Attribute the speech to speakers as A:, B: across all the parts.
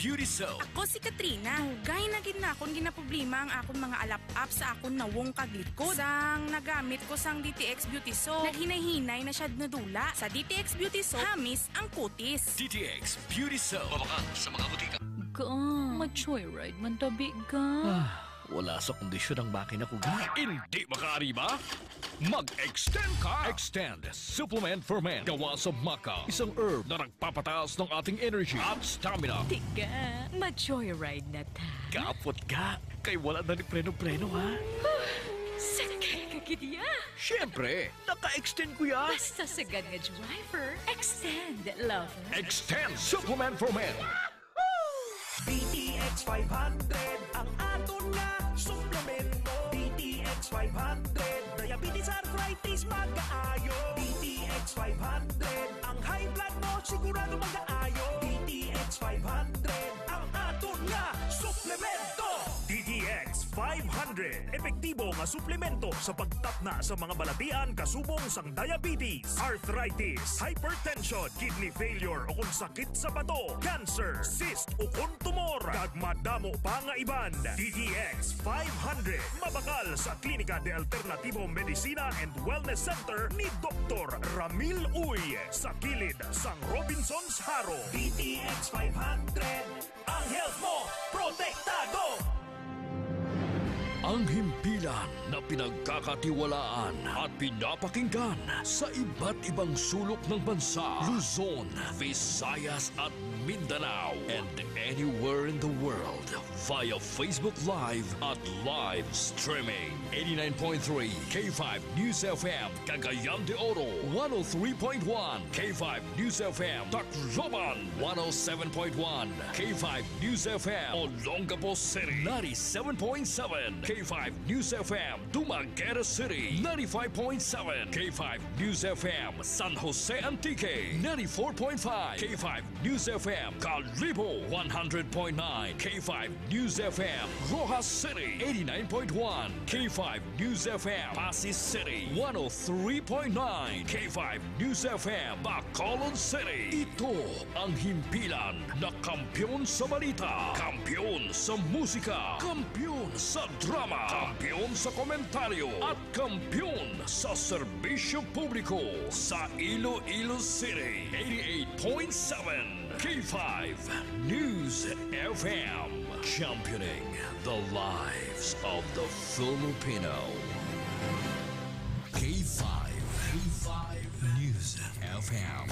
A: Beauty Soap.
B: Ako si Katrina. Gay na gid na akong ginaproblema ang akong mga alap-up sa akong nawong kaglikod. Sang nagamit ko sang DTX Beauty Soap, naghinay-hinay na siya nadula. Sa DTX Beauty Soap, hamis ang kutis.
A: DTX Beauty Soap. Mabakang sa mga butika.
C: Mag-joyride man tabi ka.
A: Wala sa kondisyon ang makina ko. Hindi makaari ba? Mag-extend ka! Extend Supplement for Men. Gawa sa maca. Isang herb na nagpapataas ng ating energy at stamina.
C: Tiga, mag-joyride na ta.
A: Kapot ka. Kay wala na ni preno-preno ha.
C: Sakay ka kitiya.
A: Siyempre, naka-extend ko ya.
C: Basta sagad nga driver, extend lover.
A: Extend Supplement for Men.
D: DTX 500 ang aton nga suplemento. DTX 500 diabetes arthritis magkaayo. DTX 500 ang high blood mo sigurado magkaayo. DTX 500 ang aton nga suplemento. DTX 500 epektibo nga suplemento sa pagtapna sa mga balatian kasubong sang diabetes, arthritis, hypertension, kidney failure o kung sakit sa bato, cancer, cyst o kung tumor, kag madamo pa nga iban. DTX 500 mabakal sa Klinika de Alternativo Medicina and Wellness Center ni Dr. Ramil Uy sa kilid sang Robinson's Haro. DTX 500 ang health mo protektado.
A: Ang himpilan na pinagkakatiwalaan at pinapakinggan sa iba't ibang sulok ng bansa, Luzon, Visayas at Mindanao, and anywhere in the world via Facebook Live at live streaming. 89.3 K5 News FM, Cagayan de Oro, 103.1 K5 News FM, Tacloban, 107.1 K5 News FM, Olongapo City, 97.7 K5 News FM, Dumaguete City, 95.7 K5 News FM, San Jose Antique, 94.5 K5 News FM, Calibo, 100.9 K5 News FM, Rojas City, 89.1 K5 News FM, Pasig City, 103.9 K5 News FM, Bacolod City. Ito ang himpilan na kampyon sa balita, kampyon sa musika, kampyon sa drama, kampyon sa komentaryo at kampyon sa serbisyo publiko sa Iloilo City. 88.7 K5 News FM, championing the lives of the Filipino. K5 News FM,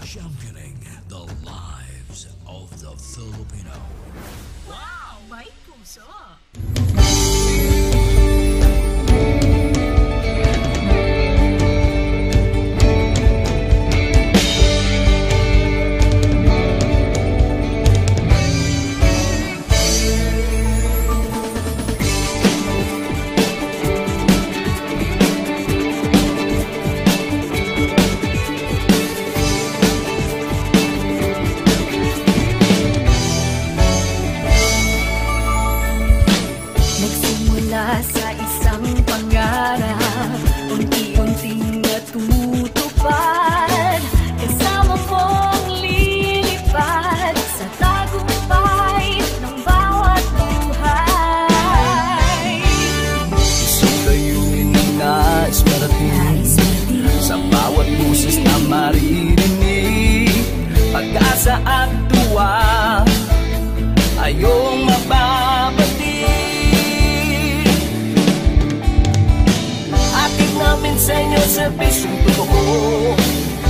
A: championing the lives of the Filipino.
C: Wow, may puso.
E: Sa isang pangarap, unti-unting natutupad, kasama mong lilipad sa tagumpay ng bawat buhay.
D: Isang layunin ang nais marating sa bawat busis na maririnig, pag-asa at tuwa ayong mababati. Namin sa inyo, serbisyong totoo,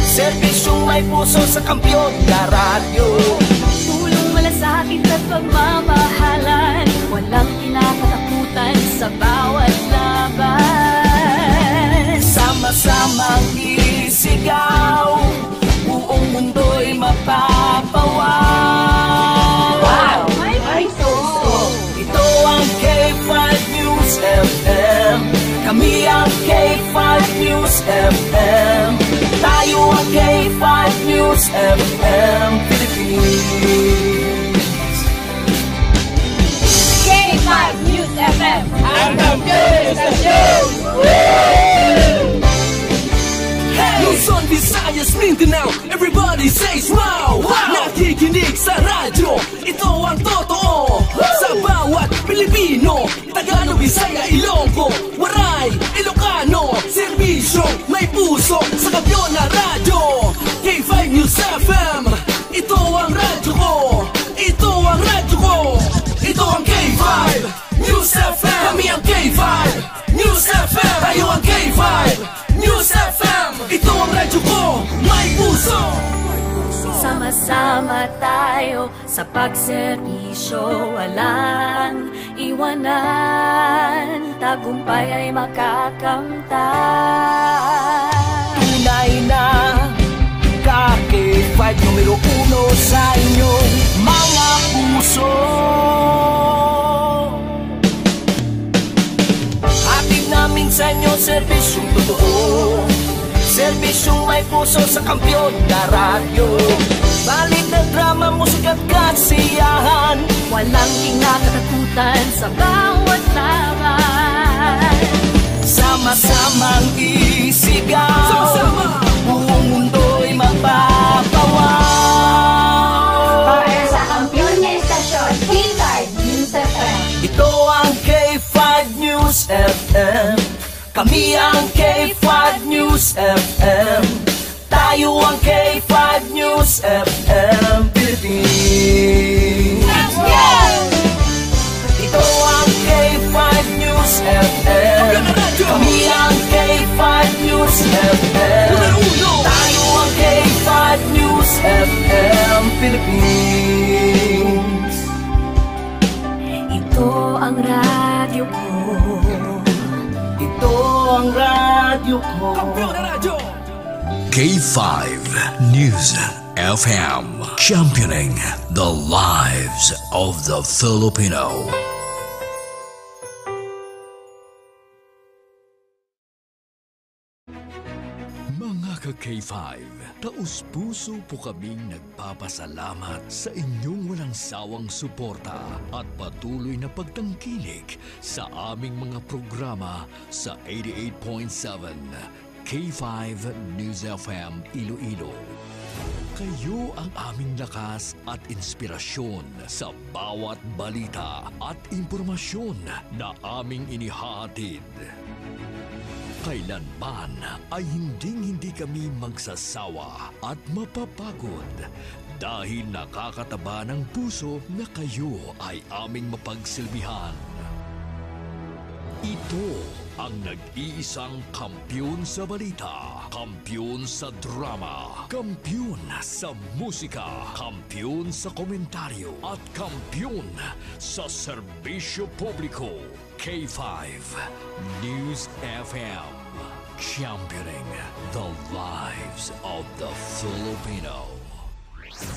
D: serbisyong may puso sa kampyon na radyo.
E: Tulong malasakit at pagmamahalan, walang kinakatakutan sa bawat laban.
D: Sama-samang isigaw, buong mundo'y mapapawaw.
E: Wow! May puso!
D: Ito ang K5 News FM, kami ang K5 News FM, tayo ang K5 News FM Philippines.
E: K5 News FM,
D: ang kampiyon sa news! Luzon, Visayas, Mindanao, everybody says wow! Nakikinig sa radyo, ito puso sa kampiyon na radyo. K5 News FM. Ito ang radyo ko. Ito ang radyo ko. Ito ang K5 News FM. Kami ang K5 News FM. Tayo ang K5 News FM. Ito ang radyo ko. May puso.
E: Sama-sama tayo sa pagserbisyo, walang iwanan, tagumpay ay makakamtan.
D: Tunay na K5 numero 1 sa inyong mga puso. Hatid namin sa inyo serbisyong totoo, serbisyong may puso sa kampiyon na radyo. Balik na drama, musika at kasiyahan,
E: Walang kinakatakutan sa bawat laban.
D: sama-samang isigaw. Sama-sama! Buong mundo'y mapapawaw.
F: Para sa kampiyon na istasyon, K5 News FM.
D: Ito ang K5 News FM. Kami ang K5 News FM. Tayo ang K5 News FM Philippines.
F: Let's go!
D: Ito ang K5 News FM. Kami ang K5 News FM. Tayo ang K5 News FM Philippines.
E: Ito ang radyo ko.
D: Ito ang radyo ko.
A: K5 News FM, championing the lives of the Filipino. Mga ka-K5, taus-puso po kaming nagpapasalamat sa inyong walang sawang suporta at patuloy na pagtangkilik sa aming mga programa sa 88.7 K5 News FM Iloilo. Kayo ang aming lakas at inspirasyon sa bawat balita at impormasyon na aming inihahatid. Kailanman ay hindi kami magsasawa at mapapagod dahil nakakataba ng puso na kayo ay aming mapagsilbihan. Ito ang nag-iisang kampiyon sa balita, kampiyon sa drama, kampiyon sa musika, kampiyon sa komentaryo, at kampiyon sa serbisyo publiko. K5 News FM, championing the lives of the Filipino.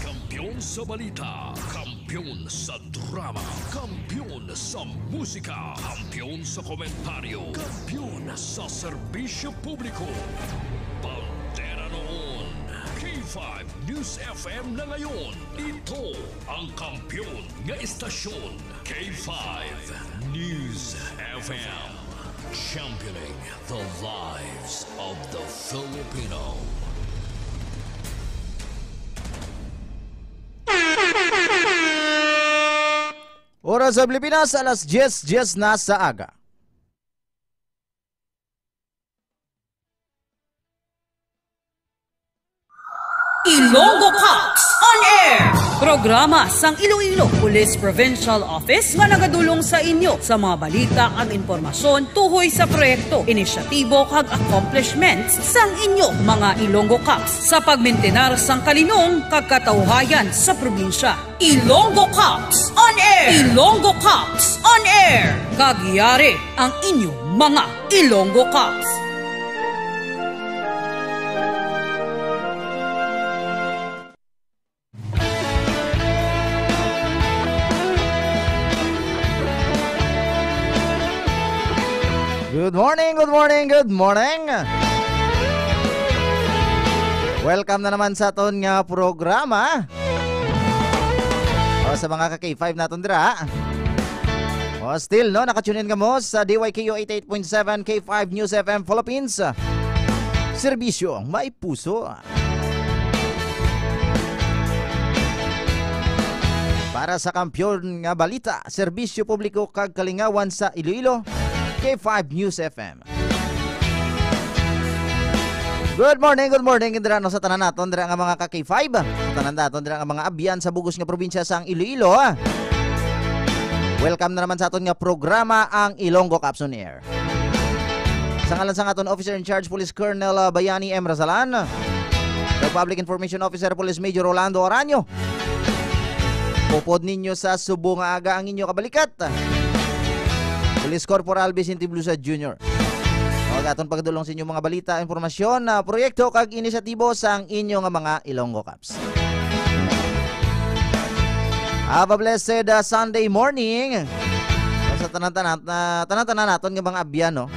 A: Kampiyon sa balita, kampiyon sa drama, kampiyon sa musika, kampiyon sa komentaryo, kampiyon sa serbisyo publiko. Bandera noon, K5 News FM na ngayon. Ito ang kampiyon nga istasyon, K5 News FM, championing the lives of the Filipino.
G: Oras sa Pilipinas, alas 10:10 na sa aga.
H: Ilonggo Cops on Air! Programa sang Iloilo Police Provincial Office nga nagadulong sa inyo sa mga balita at impormasyon tuhoy sa proyekto, inisyatibo kag accomplishments sang inyo mga Ilonggo Cops sa pagmintenar sang kalinong kag katawhayan sa probinsya. Ilonggo Cops on Air! Ilonggo Cops on Air! Kagiyari ang inyong mga Ilonggo Cops.
G: Good morning, good morning, good morning. Welcome na naman sa aton nga programa. O sa mga ka-K5 naton dira. O still no, nakatunin ka mo sa DYKO 88.7 K5 News FM Philippines. Serbisyo may puso. Para sa kampiyon nga balita, serbisyo publiko kag kalingawan sa Iloilo, K5 News FM. Good morning dira no sa tanan naton dira nga mga ka-K5. Sa tanan naton dira nga mga abyan sa bugos nga probinsya sang Iloilo. Welcome na naman sa aton nga programa ang Ilonggo Caps on Air. Sa ngalan sang aton Officer in Charge Police Colonel Bayani M. Razalan, the Public Information Officer Police Major Rolando Oranio. Pupod ninyo sa Subo nga aga ang inyo kabalikat. Police Corporal Vicente Blusa Jr. Aton pagdulong sa inyong mga balita, informasyon na proyekto kag inisyatibo sang inyo nga mga Ilonggo Caps. Have a blessed Sunday morning. Sa tanan-tanan naton nga mga abyan no.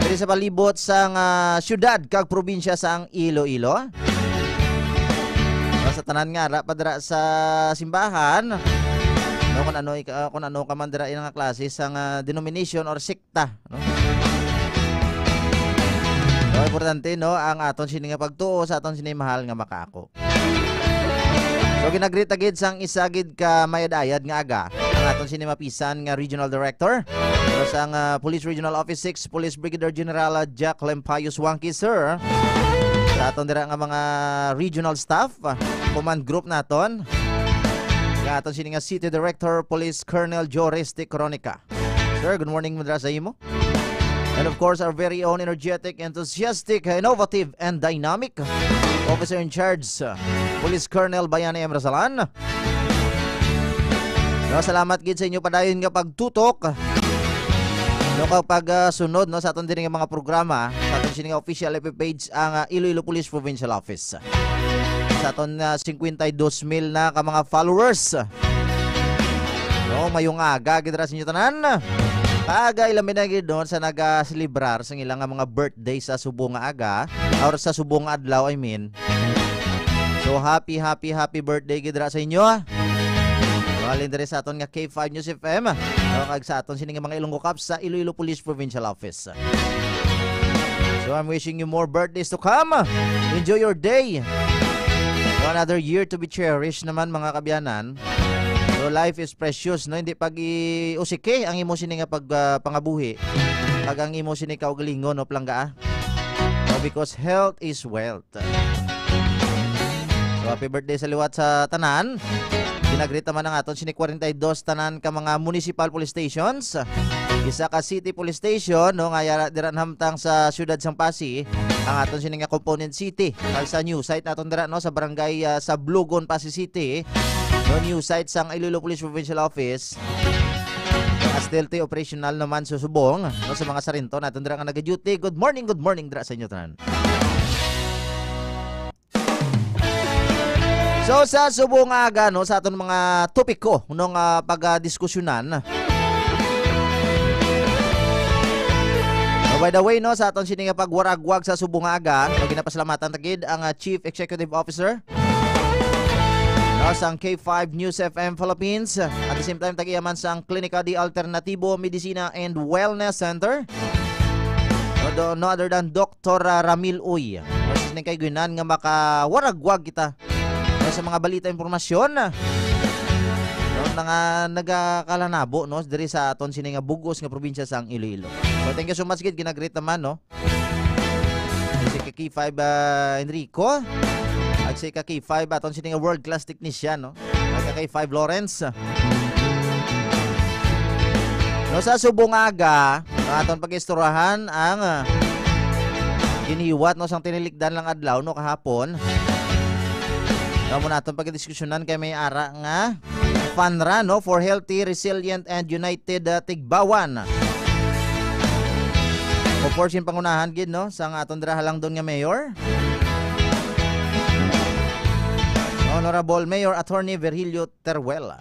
G: Diri sa palibot sang syudad kag probinsya sang Iloilo. Sa tanan nga padra sa simbahan. No, kung ano ka man dira nga klase sang denomination or sekta, no? So, importante no ang aton sini nga pagtuo sa aton sini mahal nga makako. So ginagreet agid sang isagid ka mayad-ayad nga aga ang aton sini mapisan nga Regional Director sang Police Regional Office 6 Police Brigadier General Jack Lempayos Wangki sir. Sa aton dira nga mga regional staff, command group naton. Nga aton sini nga City Director Police Colonel Joris T. Cronica. Sir, good morning madra sa imo. And of course, our very own energetic, enthusiastic, innovative, and dynamic Officer in Charge, Police Colonel Bayani M. Razalan. No, salamat gid sa inyo padayon nga pagtutok. No, kapag sunod no, sa aton din nga mga programa, sa aton sining official FB page ang Iloilo Police Provincial Office. Sa aton 52,000 na ka mga followers. No, mayong aga gid ra sa inyo tanan. Aga ilamin na gid doon sa nag-celebrar sa ilang mga birthday sa Subo nga aga or sa Subo nga adlaw I mean. So happy birthday gid ra sa inyo. Walin diri sa aton nga K5 News FM. Kag sa aton sining mga Ilonggo Caps sa Iloilo Police Provincial Office. So I'm wishing you more birthdays to come. Enjoy your day. Another year to be cherished naman mga kabyanan. So life is precious no, hindi pag usike ang imo sini nga pangabuhi. Pag ang imo sini kaugalingon no plangga. No, because health is wealth. So happy birthday sa liwat sa tanan. Ginagreet naman ang aton sini 42 tanan ka mga municipal police stations. Isa ka city police station no nga diran hamtang sa siyudad sang Pasig. Ang aton sini nga component city kag sa new site naton dira no sa barangay sa Blugon, Pasig City. No new site sang Iloilo Police Provincial Office. Still operational naman sa Subong no sa mga sarinto naton dira nga nag-duty. Good morning dira sa inyo tanan. So sa Subong aga no sa aton mga topiko nung pagdiskusyonan. By the way no sa aton sini nga pagwaragwag sa Subong aga, no, ginapasalamatan tagid ang Chief Executive Officer no, sang K5 News FM Philippines. At the same time tagiyaman sang Klinika di Alternativo Medicina and Wellness Center. No other than Dr. Ramil Uy. No, sa kay gunan nga makawaragwag kita no, sa mga balita impormasyon. No, nga nagakalanabo no diri sa aton sini nga bugos nga probinsya sang Iloilo. So thank you so much gid ginagreet naman no. Si K5 Enrico. At si K5 aton sini nga world class technician no. K5 Lawrence. No sa Subong aga, aton pag-isturahan ang giniwat no sang tinilikdan lang adlaw no kahapon. No mo naton pag-diskusyonan kay may ara nga fun run no for healthy, resilient and united Tigbawan. Portion pangunahan gid no sang aton dira halang don nga mayor. Honorable Mayor Attorney Virgilio Teruel.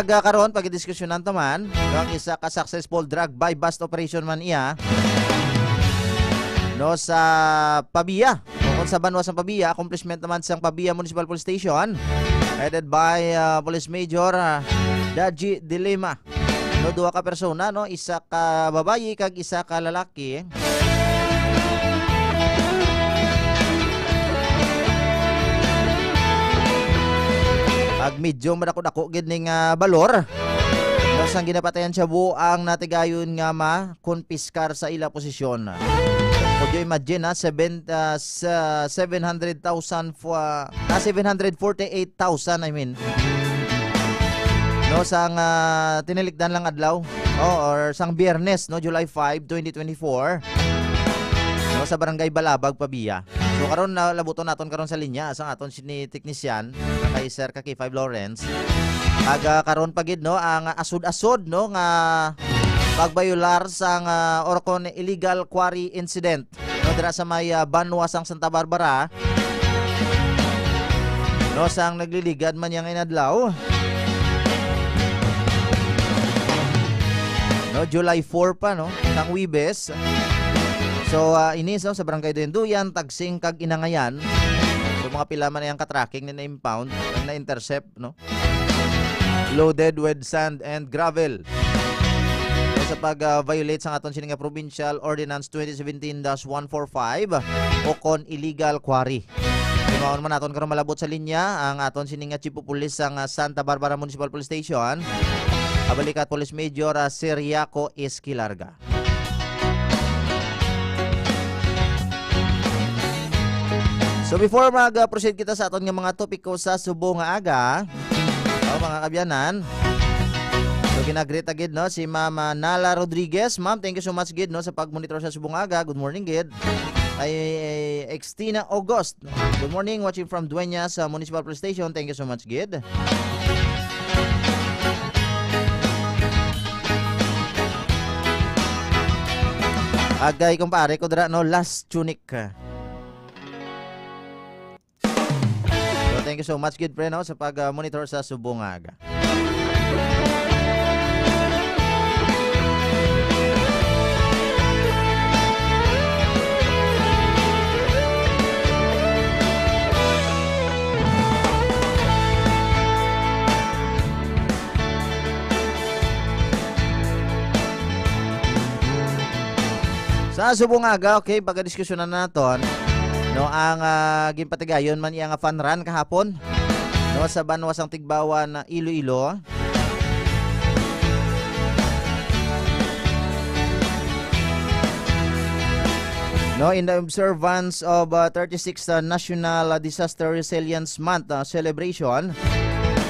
G: Karon pagdiskusyonan taman ang isa ka successful drug buy bust operation man iya no sa Pabia. Kung sa Banwas ng Pabia, accomplishment naman sang Pabia Municipal Police Station headed by Police Major Daji Dilema. No, duha ka persona no, isa ka babayi kag isa ka lalaki. Pag medyo madako-dako gid ning balor. No, sang ginapatayan siya buang natigayon nga ma konpiskar sa ila posisyon. Could you imagine 700,000 748,000 I mean. No sang tinilikdan lang adlaw or sang Biyernes no July 5, 2024. No sa Barangay Balabag Pabia. So karon labuton naton karon sa linya sang aton ni teknisyan kay Sir Kaki 5 Lawrence. Karon pagid no ang asod-asod no nga pagbayular sang Orcon illegal quarry incident no dira sa may Banwa sang Santa Barbara. No sang nagliligad man yang inadlaw. No July 4 pa no sang Wibes. So inis no, sa Barangay Duyan, Tagsing kag Inangayan. So mga pila man yang ka-tracking na impound, na intercept no. Loaded with sand and gravel. So, sa pag-violate sa aton sininga Provincial Ordinance 2017-145 o kon illegal quarry. Imaon man naton karon malabot sa linya ang aton sininga Chief of Police sang Santa Barbara Municipal Police Station. Abalikat Police Major Siriaco Esquilarga. So before mag-proceed kita sa aton nga mga topiko sa Subo nga aga, mga kabyanan. So ginagreet agad no si Ma'am Nala Rodriguez. Ma'am, thank you so much gid no sa pag-monitor sa Subo nga aga. Good morning gid. Ay Extina August. Good morning, watching from Dueñas Municipal Police Station. Thank you so much gid. Agay kumpare ko dira no last tunic. So thank you so much good friend no sa pag-monitor sa Subo nga aga. Sa Subo nga aga, okay, pagka-diskusyonan na naton, no, ang ginpatigayon man iyang fun run kahapon, no, sa Banwa sang Tigbawan na Iloilo. No, in the observance of 36th National Disaster Resilience Month celebration,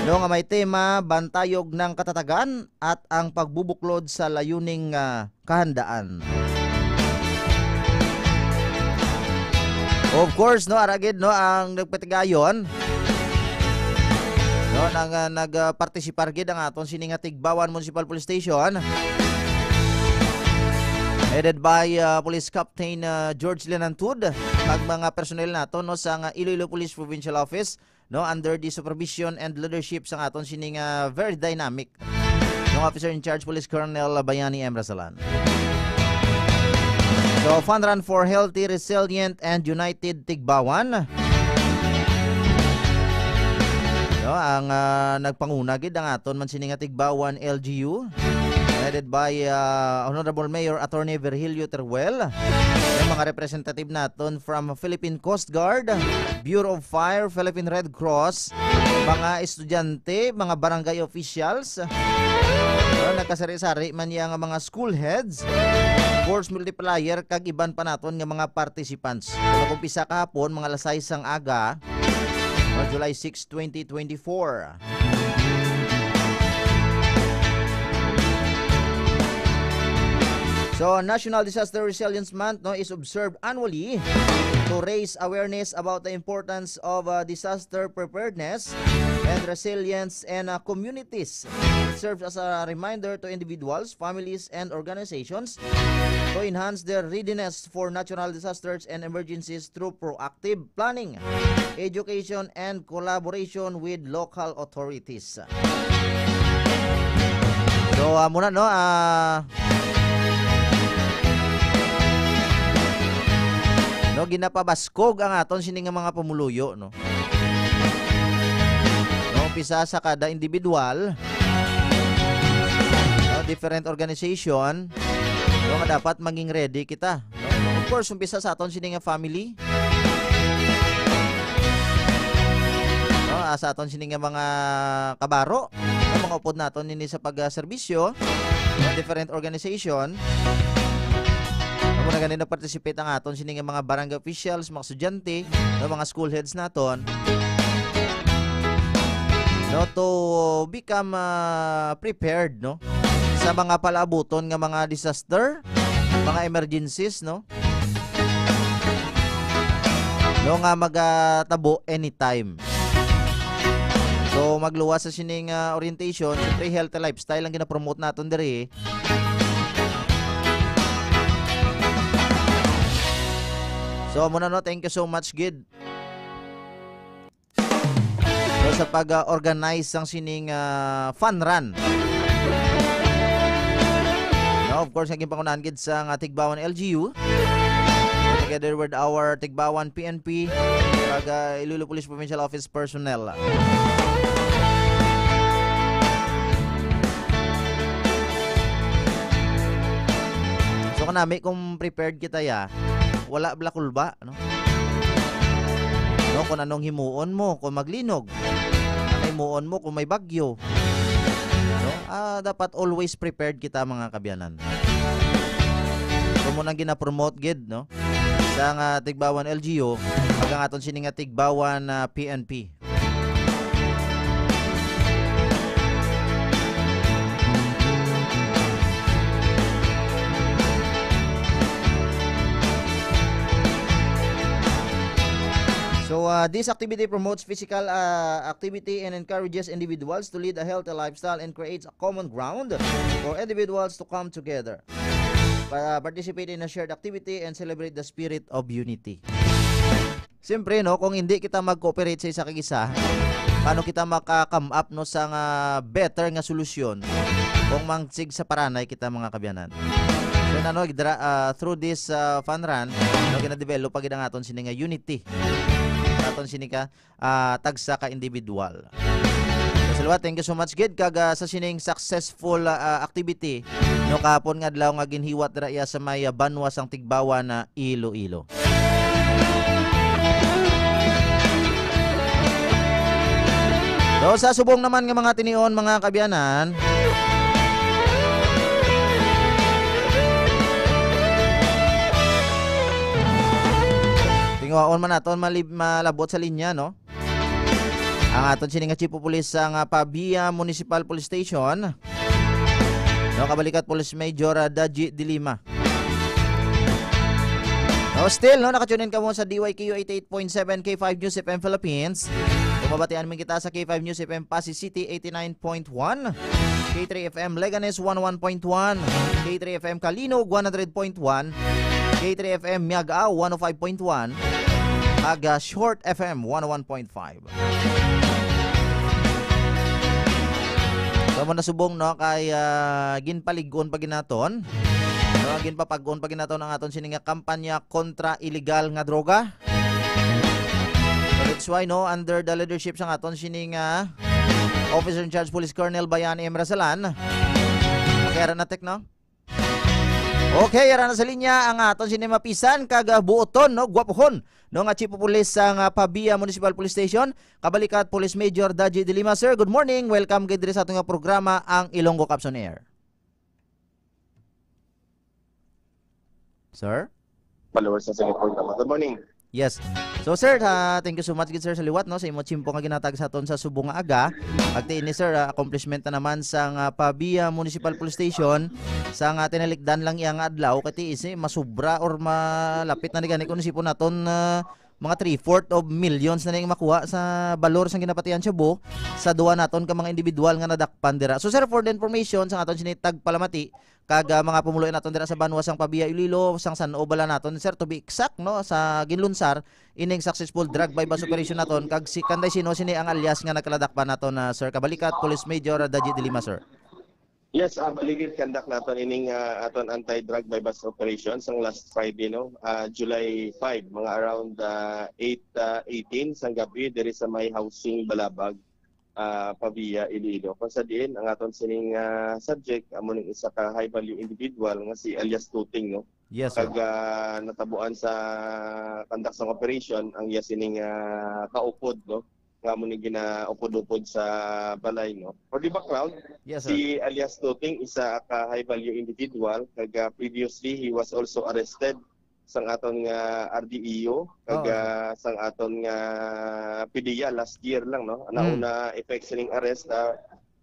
G: no, nga may tema bantayog ng katatagan at ang pagbubuklod sa layuning kahandaan. Of course, no, aragid no ang nagpatigayon. No, nagpartisipar gid ang aton sininga Tigbawan Municipal Police Station. Headed by Police Captain George Lenantud, ag mga personnel nato no sa Iloilo Police Provincial Office, no, under the supervision and leadership sa aton sininga very dynamic no officer in charge Police Colonel Bayani M. Rasalan. So, fun run for healthy, resilient, and united Tigbawan. No, ang nagpanguna gid ang aton man sininga Tigbawan LGU, headed by Honorable Mayor Attorney Virgilio Teruel. Yung mga representative naton from Philippine Coast Guard, Bureau of Fire, Philippine Red Cross, mga estudyante, mga barangay officials, nagkasari-sari man yang mga school heads, force multiplier kag iban pa naton nga mga participants. Nag-umpisa kahapon mga alas 6 ang aga, July 6, 2024. So, National Disaster Resilience Month no is observed annually to raise awareness about the importance of disaster preparedness and resilience in communities. It serves as a reminder to individuals, families, and organizations to enhance their readiness for natural disasters and emergencies through proactive planning, education, and collaboration with local authorities. So, muna no, no, ginapabaskog ang aton sining mga pamuluyo no. No, umpisa sa kada individual, no, different organization, no, nga dapat maging ready kita. No? Of course, umpisa sa aton sining family. No, sa aton sining mga kabaro, no, mga upod naton nini sa pagserbisyo, no, different organization. Kung na ganun participate ang aton sining mga barangay officials, mga estudyante, no, mga school heads naton. No, to become prepared, no, sa mga palaabuton nga mga disaster, mga emergencies, no. No nga magatabo anytime. So magluwas sa sining orientation, siyempre healthy lifestyle ang gina-promote naton diri. So muna no, thank you so much Gid. So, sa pag-organize ng sining fun run. No, of course, naging pangunahan Gid sa Tigbawan LGU. Together with our Tigbawan PNP, Iloilo Police Provincial Office personnel. So kanami kung prepared kita ya, wala blakulba, no? No, kung anong himuon mo, kung maglinog, anong himuon mo kung may bagyo. No? Dapat always prepared kita mga kabyanan. So muna gina-promote Gid, no? Sa Tigbawan LGU, pag ang aton sining Tigbawan PNP. So this activity promotes physical activity and encourages individuals to lead a healthy lifestyle and creates a common ground for individuals to come together, participate in a shared activity and celebrate the spirit of unity. Siyempre no, kung hindi kita mag-cooperate sa isa kag isa, paano kita maka-come up no sa better nga solusyon kung mangsig sa paranay kita mga kabyanan. So ano, through this fun run, no, gina-develop pag ang aton sining unity. Aton sinika tagsa ka individual. So salamat, thank you so much Gid kag sa sining successful activity no kahapon nga adlaw nga ginhiwat dira iya sa may banwas ang Tigbawan na Iloilo. So sa subong naman nga mga tinion mga kabyanan, tinguaon man naton malabot sa linya no. Ang aton sining Chief of Police ang Pabia Municipal Police Station. No, kabalikat Police Major Daji de Lima. No, still no, nakatunin ka mo sa DYKU 88.7 K5 News FM Philippines. Bumabatian min kita sa K5 News FM Pasig City 89.1, K3 FM Leganes 11.1, K3 FM Kalinog 100.1, K3 FM Miagao 105.1, Aga Short FM 101.5. So mo nasubong no kay ginpaligon pa ginaton. No, ginpapag-on pa ginaton ang aton sining kampanya kontra illegal nga droga. So that's why no, under the leadership sang aton sining Officer in Charge Police Colonel Bayani M. Rasalan. Kaya na tek no. Okay, yara na sa linya ang aton sinemapisan kag buoton no, gwapohon no nga Chief of Police sa Pabia Municipal Police Station, kabalikat Police Major Daji de Lima. Sir, good morning. Welcome gid sa atong programa ang Ilonggo Caps on Air. Sir?
I: Followers sa programa. Good morning.
G: Yes. So sir, thank you so much gid sir sa liwat no sa imo chimpo nga ginatag sa aton sa subong nga aga. Pagti ini sir, accomplishment na naman sa Pabia Municipal Police Station sa tinalikdan lang iyang adlaw kati isi masubra or malapit na ni gani kun sipon naton mga 3/4 of millions na ning makuha sa balor sang ginapatian Cebu sa duwa naton ka mga individual nga nadakpan dira. So sir, for the information sa aton sinitag palamati kag mga pumuloy naton dira sa banwas sang Pabia Iloilo sang San Obala naton sir, to be exact no, sa ginlunsar ining successful drug bypass operation naton kag si kanday sino sini ang alias nga nakaladakpan naton sir, kabalikat Police Major Daji de Lima sir.
I: Yes, baligid conduct naton ining aton anti-drug bypass operation sang last Friday no, July 5 mga around 8:18 sang gabi diri sa may housing Balabag, Pabia Iloilo. Kung sa diin ang aton sining subject amo ning isa ka high value individual nga si alias Tuting no.
G: Yes sir.
I: Kag natabuan sa conduct sang operation ang iya sining kaupod no nga mo ni ginaupod-upod sa balay, no. For the background,
G: Yes, sir.
I: si alias Tuting isa ka high value individual kag previously he was also arrested sang aton nga RDEO kag sang aton nga PDEA last year lang, no. Nauna effect sining arrest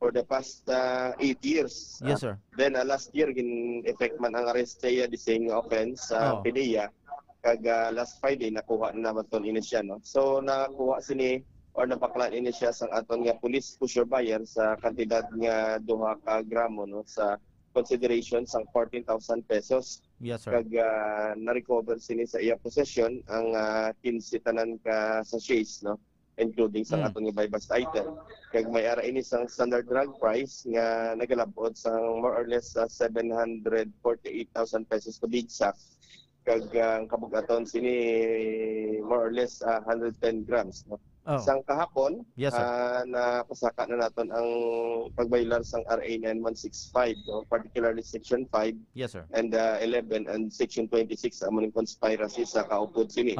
I: for the past 8 years.
G: Yes, sir.
I: Then last year gin effect man ang arrest siya the same offense sa PDEA kag last Friday nakuha na naton ini siya, no. So nakuha sini or napaklaan ini siya sang aton nga police pusher buyer sa kantidad nga 2 ka gramo, no, sa consideration sang 14,000 pesos.
G: Yes, sir.
I: Kag na-recover sini sa iya possession ang 15 tanan ka sachets, no, including sang aton nga buy-bust item. Kag may ara ini sang standard drug price nga nagalabot sang more or less 748,000 pesos to be exact. Kag ang kabug-aton sini more or less 110 grams, no. Sang kahapon,
G: Yes, sir.
I: na pasaka na naton ang pagbaylar sang RA 9165, no? Particularly Section 5
G: Yes, sir.
I: and 11 and Section 26 among conspiracy sa kaupod sini.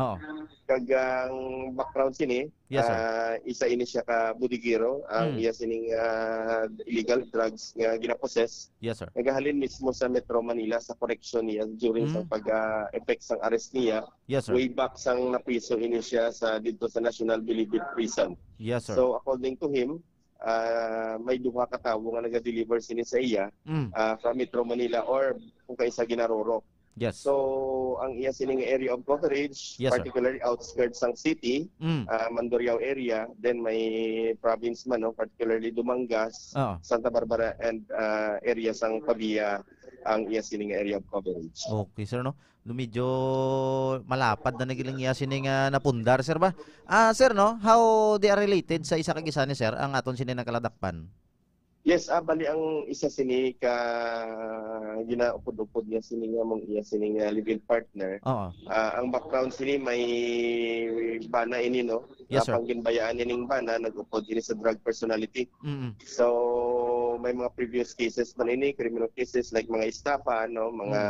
I: Kag ang background sini,
G: Yes, sir.
I: isa ini siya ka budigiro, ang iya sining illegal drugs nga ginaposes.
G: Yes, sir.
I: Nagahalin mismo sa Metro Manila sa correction niya during sa pag-effect sang arrest niya.
G: Yes, sir.
I: Way back sang napiso ini siya sa dito sa National Bilibid Prison.
G: Yes, sir.
I: So according to him, may 2 ka tawo nga naga-deliver sini sa iya from Metro Manila or kung kaisa ginaroro.
G: Yes.
I: So ang iya sining area of coverage,
G: Yes, sir.
I: particularly outskirts sang city, Mandurriao area, then may province man, no, particularly Dumangas, Santa Barbara and area sang Pavia ang iya sining area of coverage.
G: Okay, sir, no. Medyo malapad na nagiling iya sining napundar, sir ba? Sir, no, how they are related sa isa kag isa ni sir ang aton sini nakaladakpan?
I: Yes, bali ang isa sini ka ginaupod-upod niya sini nga mong iya sini nga live-in partner. Ang background sini may bana ini, no.
G: Yes, sir.
I: Pangginbayaan ining bana nag-upod ini sa drug personality. So may mga previous cases man ini, criminal cases like mga estafa, no, mga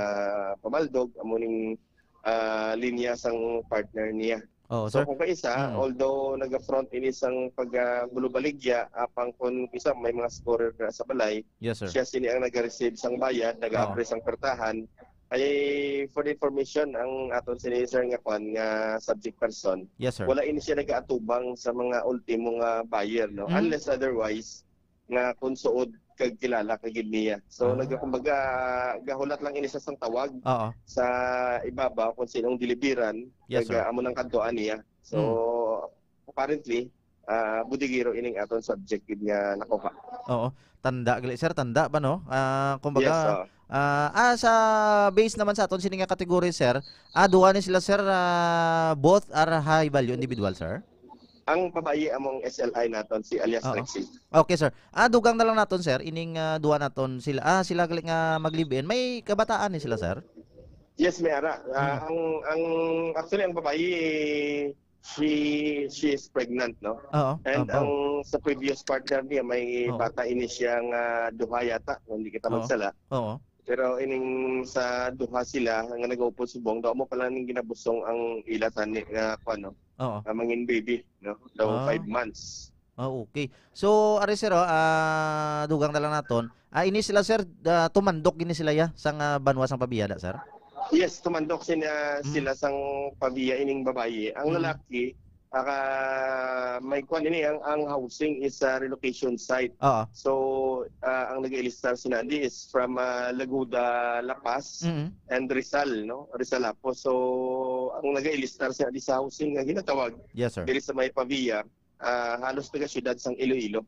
I: pamaldog amuning linya sang partner niya. So
G: sir.
I: kung kaisa, although naga-front ini sang pagbulubaligya, apang kung isa may mga scorer sa balay,
G: Yes, sir.
I: siya sini ang naga-receive sang bayad, naga-apply sang pertahan, ay for the information ang aton sini sir nga kwan nga subject person.
G: Yes, sir.
I: Wala ini siya nagaatubang sa mga ultimo nga buyer, no, unless otherwise nga kung suod kag kilala kag niya. So nagakumbaga gahulat lang ini sa sang tawag sa ibabaw kung sinong diliberan
G: Yes,
I: kag
G: sir.
I: amo nang kadtuan niya. So apparently budigiro ining aton subject gid nga nakuha.
G: Tanda gali sir, tanda ba, no? Kumbaga
I: Yes,
G: sa base naman sa aton sini nga category, sir, duha ni sila, sir, both are high value individual, sir.
I: Ang babayi among SLI naton si alias Trixie.
G: Okay, sir. Dugang na lang naton, sir, ining duha naton sila sila gali nga maglive-in. May kabataan ni sila, sir?
I: Yes, may ara. Ang actually ang babayi she is pregnant, no? And ang sa previous partner niya may bata ini siya nga duha yata, hindi kita magsala. Pero ining sa duha sila nga nag-upod subong daw mo pala ning ginabusong ang ilatan ni nga kuno. Mangin baby, no? Daw 5 months.
G: Okay. So ari sir, dugang na lang naton. Ini sila, sir, tumandok gini sila ya sang banwa sang pabiyada, sir.
I: Yes, tumandok sila sang pabiya ining babayi. Ang lalaki may kwan ini ang housing is a relocation site. So ang nag-ilistar sinadi is from Laguda, La Paz and Rizal, no? Rizal Apo. So ang nag-ilistar sinadi sa housing nga ginatawag.
G: Yes, sir.
I: Diri sa may pabiya, halos taga syudad sang Iloilo.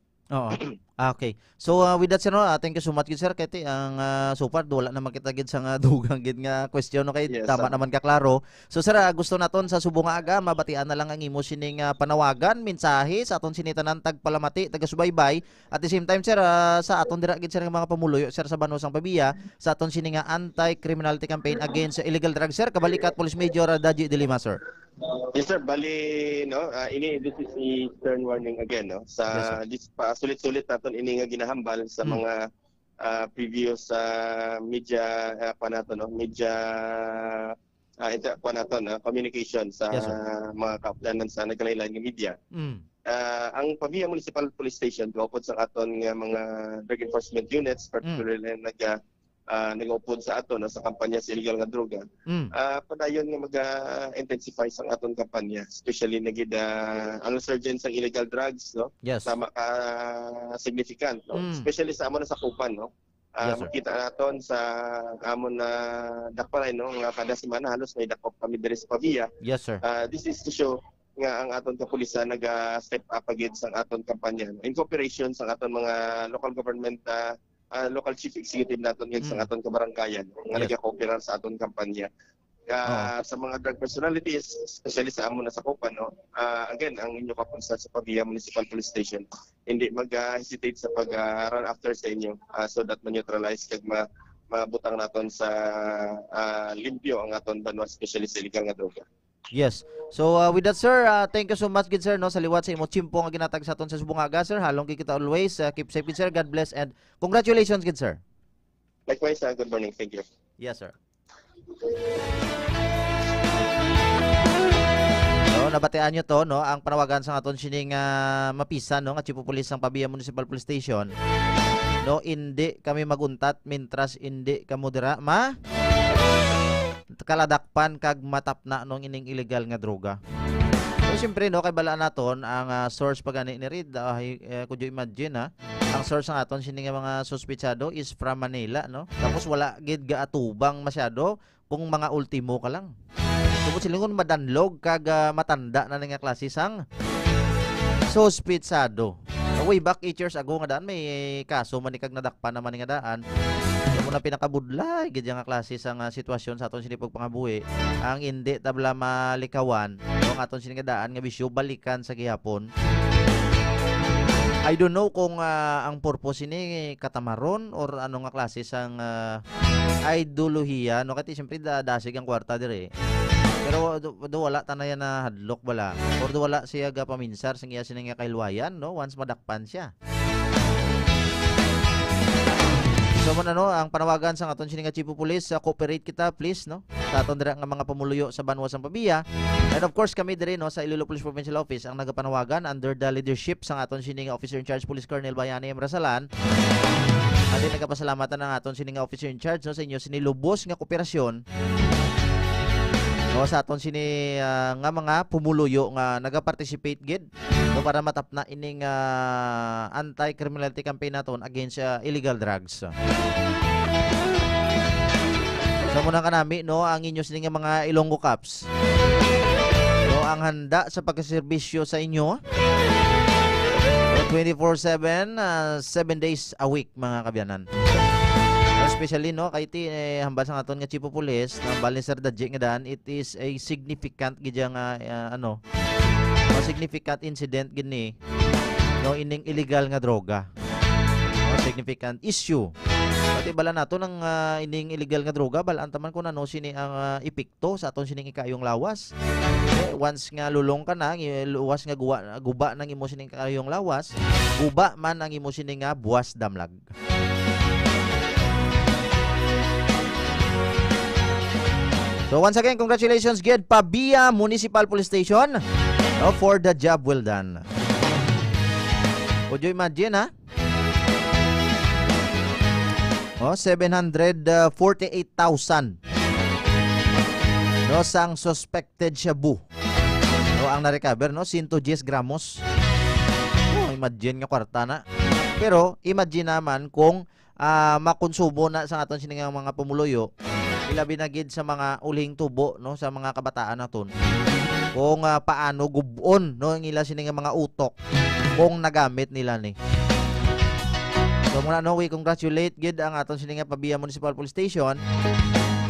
G: Okay. So with that, sir, no, thank you so much, sir. Kati ang so far wala na makita gid sa dugang gid nga question, no, kay tama naman ka klaro. So sir, gusto naton sa subong nga aga mabatian na lang ang imo sining panawagan, mensahe sa aton sinitanan tagpalamati, taga-subaybay. At the same time, sir, sa aton dira gid sir nga mga pamuluyo, sir, sa Banwasang Pabia, sa aton sining anti-criminality campaign against illegal drugs, sir, kabalikat Police Major Daji De Lima, sir.
I: Yes, sir, bali, no, this is a stern warning again, no, sa sulit-sulit naton ini nga ginahambal sa mga previous media communication sa mga kaupdanan sa nagkalain-lain nga media. ang Pavia Municipal Police Station gaupod sa aton nga mga drug enforcement units, particularly nag-upod sa aton sa kampanya sa illegal nga droga. Padayon nga mag-intensify sa aton kampanya, especially nagid ang resurgence ng illegal drugs, no?
G: Yes.
I: Sama ka significant, no? Especially sa amon na sakupan, no?
G: Yes, sir.
I: Makita naton sa amon na dakparay, no, nga kada semana halos may dakop kami diri sa Pavia.
G: Yes, sir.
I: This is to show nga ang aton kapulisan nag-step up agad sa aton kampanya, no? In cooperation sa aton mga local government local chief executive naton sa aton kabaranggayan nga nagakooperar sa aton kampanya. Sa mga drug personalities, especially sa amon na sakupan, no? Again, ang inyo kapulisan sa Pavia Municipal Police Station, hindi mag-hesitate sa pag-run after sa inyo so that ma-neutralize kag mabutang naton sa limpyo ang aton banwa, especially sa illegal nga droga.
G: Yes. So with that, sir, thank you so much gid sir, no, sa liwat sa imo chimpo nga ginatag sa aton sa Subungaga, sir. Halong kay kita always. Keep safe gid, sir. God bless and congratulations gid, sir.
I: Likewise, good morning. Thank you.
G: Yes, sir. So, nabatian nyo to, no, ang panawagan sa aton sining mapisan, no, nga Chief of Police ng Pavia Municipal Police Station. No, hindi kami maguntat mintras hindi kamo dira kaladakpan kag matapna nung ining illegal nga droga. So siyempre, no, kay balaan naton ang source pagani ni Reed, could you imagine ang source ng aton sini nga mga suspetsado is from Manila, no? Tapos wala gid gaatubang masyado kung mga ultimo ka lang. Tungod silingon madanlog kag matanda na nga klase sang suspetsado. Way back 8 years ago nga daan may kaso man ni kag nadakpan naman nga daan. Muna pinakabudlay gid nga klase sang sitwasyon sa aton sini pagpangabuhi. Ang hindi tabla malikawan no aton sini nga daan nga bisyo balikan sa gihapon. I don't know kung ang purpose ini katamaron or ano nga klase sang ideolohiya, no, kati siyempre dasig ang kwarta dire. Pero do wala tanayan na hadlok bala or do wala siya ga paminsar sang iya sini nga kailwayan, no, once madakpan siya. So man, ano, ang panawagan sa aton sini nga Chief of Police, cooperate kita please, no, sa aton dira nga mga pamuluyo sa banwa sang Pavia. And of course kami diri, no, sa Iloilo Police Provincial Office ang nagapanawagan under the leadership sa aton sini nga Officer in Charge Police Colonel Bayani M. Rasalan. Adi nagapasalamatan ang aton sini nga Officer in Charge, no, sa inyo sini lubos nga kooperasyon, no, sa aton sini nga mga pumuluyo nga nagaparticipate gid, no, para matapna ining anti-criminality campaign naton against illegal drugs. So muna kanami, no, ang inyo sini nga mga Ilonggo Cops, no, ang handa sa pagserbisyo sa inyo 24/7 7 days a week mga kabyanan. Especially, no, kay ti hambal sa aton nga Chief of Police na balin Sir Dadje nga daan, it is a significant gid nga significant incident gini, no, ining illegal nga droga. No, significant issue. Pati bala nato ng ining illegal nga droga, balaan taman ko na, no, sini ang epekto sa aton sining ikayong lawas. Once nga lulong ka na, luwas nga guba nang imo sining ikayong lawas, guba man ang imo sining nga buwas damlag. So once again, congratulations gid Pavia Municipal Police Station, no, for the job well done. Would you imagine, ha? 748,000 no sang suspected shabu, no, ang na-recover, no, 110 gramos. Imagine nga kwarta na. Pero imagine naman kung makonsumo na sa aton sining mga pumuluyo, ilabi na gid sa mga uling tubo, no, sa mga kabataan naton. Kung paano gubon, no, ang ila sining mga utok kung nagamit nila ni. So muna, no, we congratulate gid ang aton sining Pavia Municipal Police Station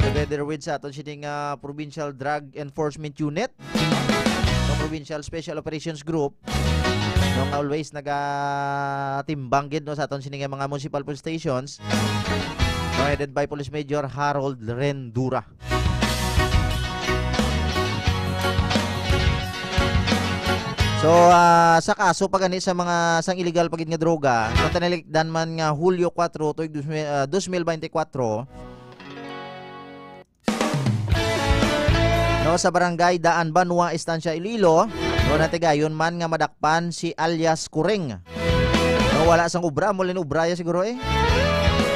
G: together with sa aton sining Provincial Drug Enforcement Unit, no, Provincial Special Operations Group, no, always nagatimbang gid, no, sa aton sining mga municipal police stations, no, headed by Police Major Harold Rendura. So sa kaso pagani sa mga sang illegal pagid nga droga, sa tinalikdan man nga Hulyo 4 tuig 2024, no, sa barangay Daan Banwa, Estancia Iloilo, no, No natigayon man nga madakpan si alias Kuring. No wala sang ubra, mulin ubraya siguro eh.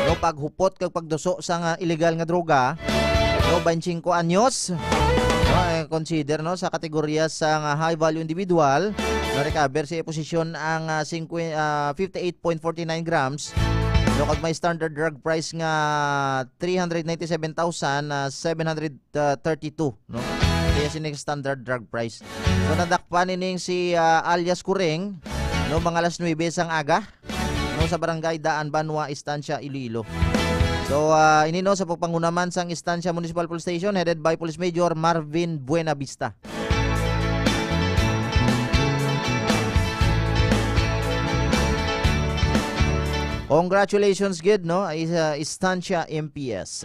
G: No paghupot kag pagduso sa illegal nga droga. No 25 anyos. No consider no sa kategorya sa high value individual. No recover sa posisyon ang 58.49 grams. No kag may standard drug price nga 397,732 no. Kaya sining standard drug price. So nadakpan ining si alias Kuring no mga alas 9 sang aga no sa barangay Daan Banwa, Estancia, Iloilo. So ini no sa pagpangunaman sang Estancia Municipal Police Station headed by Police Major Marvin Buenavista. Congratulations good no Estancia MPS.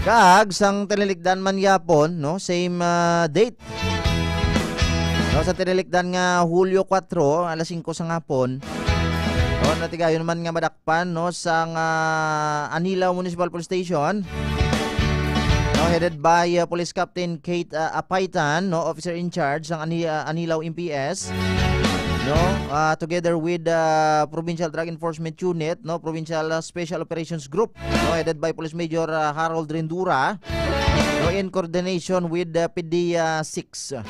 G: Kag sang tinilikdan man yapon no same date. No sa tinilikdan nga Hulyo 4 alas 5 sa hapon. No natigayon man nga madakpan no sang Anilaw Municipal Police Station. No headed by Police Captain Kate Apaitan, no officer in charge sang Anilaw MPS. No together with Provincial Drug Enforcement Unit, no Provincial Special Operations Group, no headed by Police Major Harold Rendura, no in coordination with PD 6.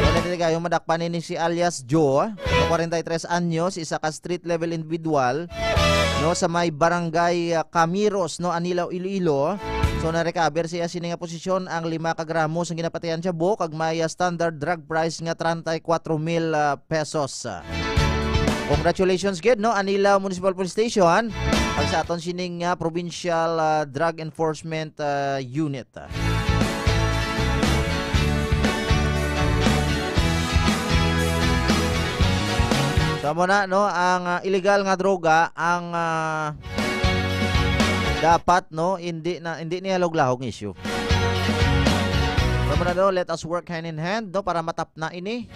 G: No natigayon madakpan ni si alias Joe, no 43 anyos, isa ka street level individual no sa may barangay Camiros no Anilaw, Iloilo. So na-recover siya sini nga posisyon ang 5 ka gramos ang ginapatayan siya bo kag may standard drug price nga 34,000 pesos. Congratulations gid no Anilaw Municipal Police Station pag sa aton sining Provincial Drug Enforcement Unit. So muna no ang illegal nga droga ang dapat no hindi niya laog-lahog issue. So muna no let us work hand in hand no para matap na ini.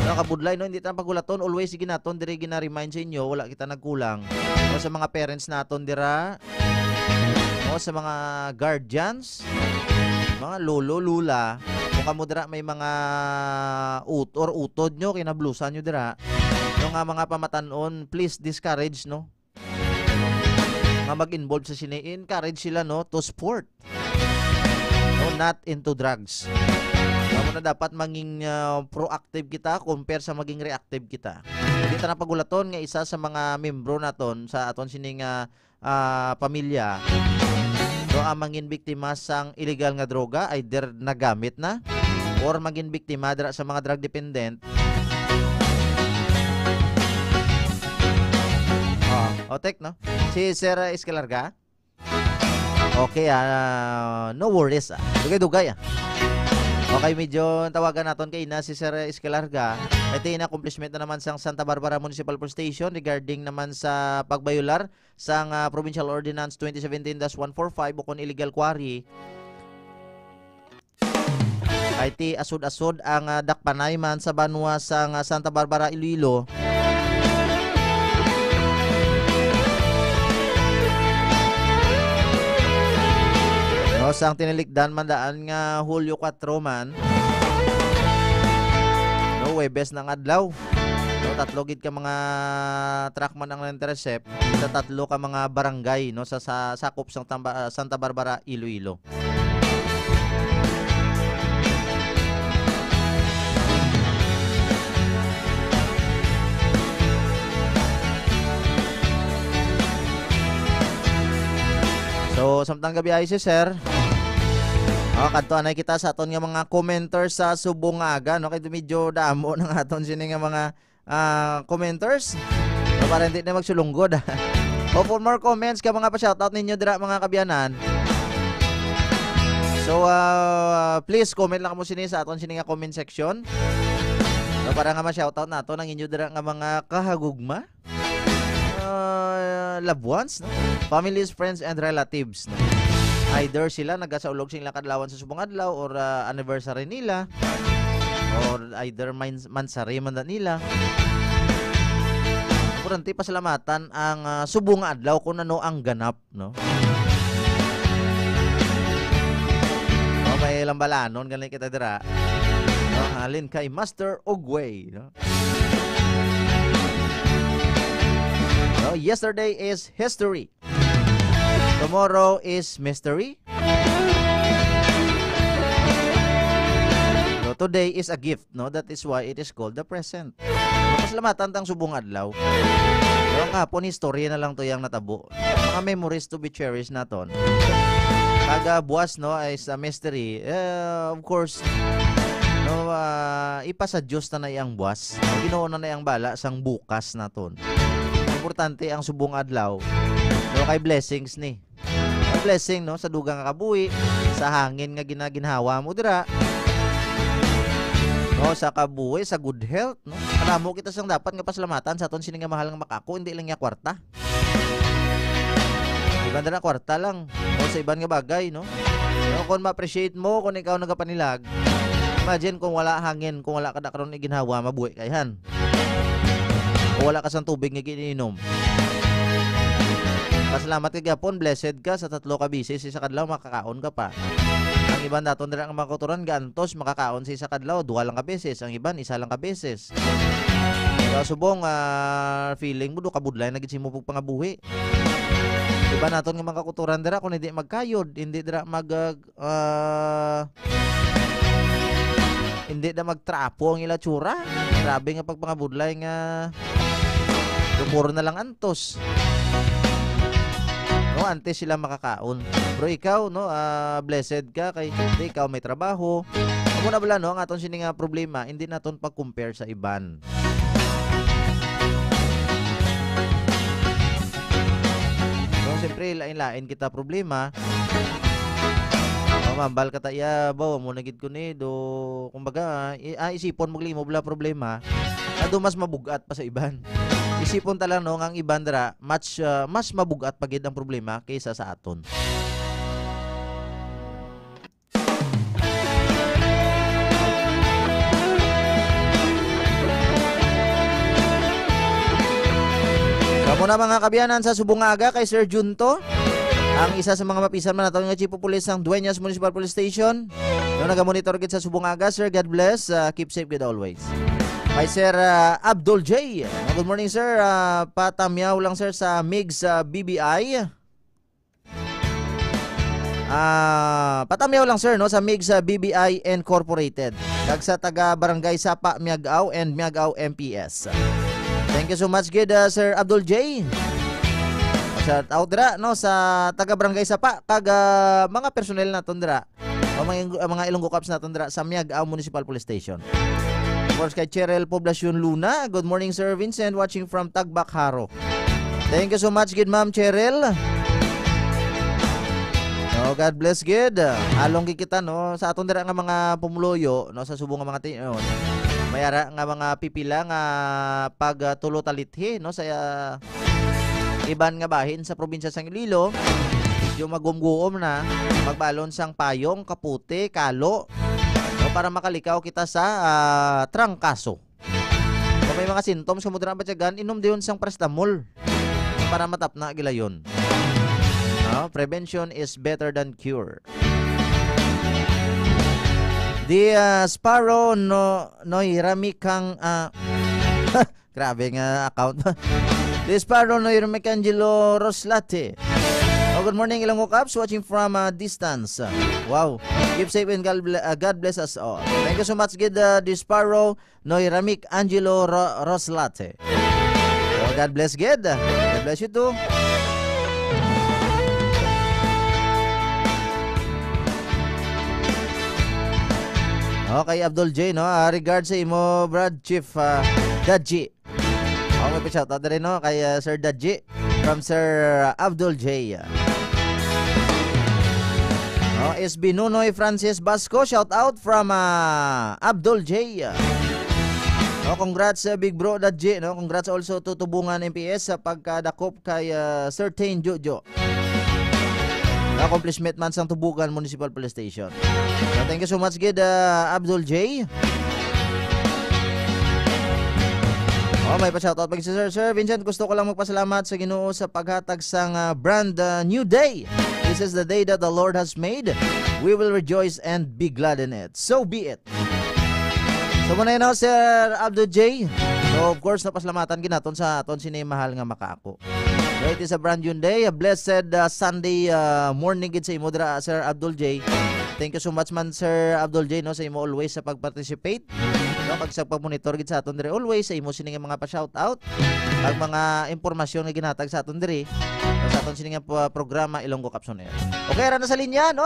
G: No kabudlay no hindi ta pagulaton always sige naton diri gina-remind sa inyo wala kita nagkulang. No sa mga parents naton dira no sa mga guardians, mga lolo lula, kung kamo dira may mga utod nyo kinablusan nyo dira. No nga mga pamatanon, please discourage no. Nga mag-involve sa sini, encourage sila no to sport. No, not into drugs. So, na dapat maging proactive kita compare sa maging reactive kita. Hindi ta na pagulaton nga isa sa mga membro naton sa aton sining pamilya. So ang maging biktima sang illegal nga droga either nagamit na or maging biktima dira sa mga drug dependent. Otek no? Si Sir Escalarga? Okay, no worries. Dugay-dugay. Okay, medyo tawagan natin kay na si Sir Escalarga. Ito yung accomplishment na naman sa Santa Barbara Municipal Police Station regarding naman sa pagbayular sa Provincial Ordinance 2017-145 bukon illegal quarry. IT asod-asod ang dakpanay man sa banwa sa Santa Barbara, Iloilo. No, sang tinilikdan mandaan nga Hulyo 4 man. No, Webes ng adlaw. No, tatlo gid ka mga truck man ang intercept. Sa tatlo ka mga barangay no sa sakop sang Santa Barbara, Iloilo. So, samtang gabi ay si Sir. Kadto anay kita sa aton nga mga commenters sa subong aga no kay medyo damo nang aton sini nga mga commenters. So, para hindi na magsulunggod. For more comments ka mga pa-shoutout ninyo dira mga kabyanan. So, please comment lang mo sini sa aton sini nga comment section. So, para nga ma-shoutout nato nang inyo dira nga mga kahagugma. Loved ones, no? Families, friends, and relatives. No? Either sila nagasaulog sila kadlawan sa subong adlaw or anniversary nila or either mansari man nila. Importante pasalamatan ang subong nga adlaw kung ano ang ganap, no? May lambalanon galing kita dira. No, halin kay Master Ogway, no? No, yesterday is history. Tomorrow is mystery. No, today is a gift, no? That is why it is called the present. Pasalamatan tang subong adlaw. Pero nga po, history na lang to yang natabo. Mga memories to be cherished naton. Kaga buwas, no, is a mystery. Of course, no, ipasa Diyos na iyang buwas. Ginoo na iyang bala sang bukas naton. Importante ang subong adlaw. No, kay blessings ni. Ang blessing, no, sa dugang nga kabuhi, sa hangin nga ginaginhawa mo dira. No, sa kabuhi, sa good health, no. Alam mo kita sang dapat nga pasalamatan sa aton sini nga mahal nga makako, hindi lang nga kwarta. Iban na kwarta lang. O sa iban nga bagay, no? So, kung ma-appreciate mo, kung ikaw nagapanilag, imagine kung wala hangin, kung wala ka na karoon iginhawa, mabuhay kayhan. Kung wala ka sang tubig nga giniinom. Pasalamat ka gyapon, blessed ka sa 3 ka bisis, isa kadlaw makakaon ka pa. Ang iban naton dira nga makuturan gantos makakaon sa isa kadlaw 2 lang ka beses, ang iban 1 lang ka beses. So, subong feeling mo do kabudlay na gid simo pug pangabuhi. Diba naton nga mga kakuturan dira kung hindi magkayod, hindi dira hindi na magtrapo ang ila tsura. Grabe nga pagpangabudlay nga dumuro na lang antos. No, antes sila makakaon. Bro, ikaw, no, blessed ka kay hindi ikaw may trabaho. Amo na bala, no, ang aton sini nga problema, hindi naton pag-compare sa iban. Siyempre, lain-lain kita problema. Mambal ka tayo, bawa mo nagid ko ni do, kumbaga, isipon mo glimo bla problema, ado mas mabugat pa sa iban. Isipon talang no, ang iban dara, mas mabugat pagid ang problema kaysa sa aton. Muna mga kabiyanan sa subong aga kay Sir Junto, ang isa sa mga mapisan man nato nga Chief of Police ng Dueñas Municipal Police Station. Yung nagamonitor gid sa subong aga, Sir, God bless, keep safe good always. Kay Sir Abdul J. Good morning, Sir. Patamyaw lang, Sir, sa MIGS BBI. Patamyaw lang, Sir, no, sa MIGS BBI Incorporated. Kag sa taga Barangay Sapa Miagao and Miagao MPS. Thank you so much, good Sir Abdul J. Shout out dira, no, sa taga Barangay Sapa kag mga personnel naton dira. Mga Ilonggo Cops naton dira sa Miagao Municipal Police Station. Of course, kay Cheryl Poblacion Luna. Good morning, Sir Vincent, watching from Tagbak Haro. Thank you so much, good Ma'am Cheryl. No, God bless, good. Along kita, no, sa aton dira nga mga pumuloyo, no, sa subong nga mga tion. Mayara nga mga pipila nga pagtulo talithi, no, sa iban nga bahin sa probinsya sang Iloilo. Medyo magumguom na, magbalon sang payong, kaputi, kalo, no, para makalikaw kita sa trangkaso. Kung may mga symptoms sa mudra batyagan, inom diyon sang paracetamol para matapna gilayon. No, prevention is better than cure. The Sparrow no hirami kang grabe nga account. The Sparrow no hirami kang Angelo Roslate. Oh, good morning, Ilonggo Cops, watching from distance. Wow, keep safe and God bless us all. Thank you so much, good The Sparrow no hirami Angelo Roslate. Oh, God bless, good. God bless you too. Okay, Abdul J, no? Regards sa imo, Brad Chief Dadji. Okay, pa-shout out rin, no? Kay Sir Dadji from Sir Abdul J. SB Nunoy Francis Basco, shout out from Abdul J. Congrats Big Bro Dadji, no? Congrats also to Tubungan MPS sa pagkadakop kay Sir Tain Jojo. Accomplishment man sang Tubugan Municipal Police Station. So, thank you so much, good Abdul J. Oh, may pa-shoutout pa si Sir. Sir Vincent, gusto ko lang magpasalamat sa Ginoo sa paghatag sang brand new day. This is the day that the Lord has made. We will rejoice and be glad in it. So be it. So muna yun, Sir Abdul J. So of course, napasalamatan ginaton sa aton sinimahal nga makaako. So it is a brand new day, a blessed Sunday morning gid sa imo dira, Sir Abdul J. Thank you so much man, Sir Abdul J, no, sa imo always sa pag-participate. No, kag sa pag-monitor gid sa aton dire always, sa imo sining mga pa-shoutout, kag mga impormasyon nga ginhatag sa aton dire sa aton sining programa Ilonggo Caps on Air. Okay ra na sa linya, no,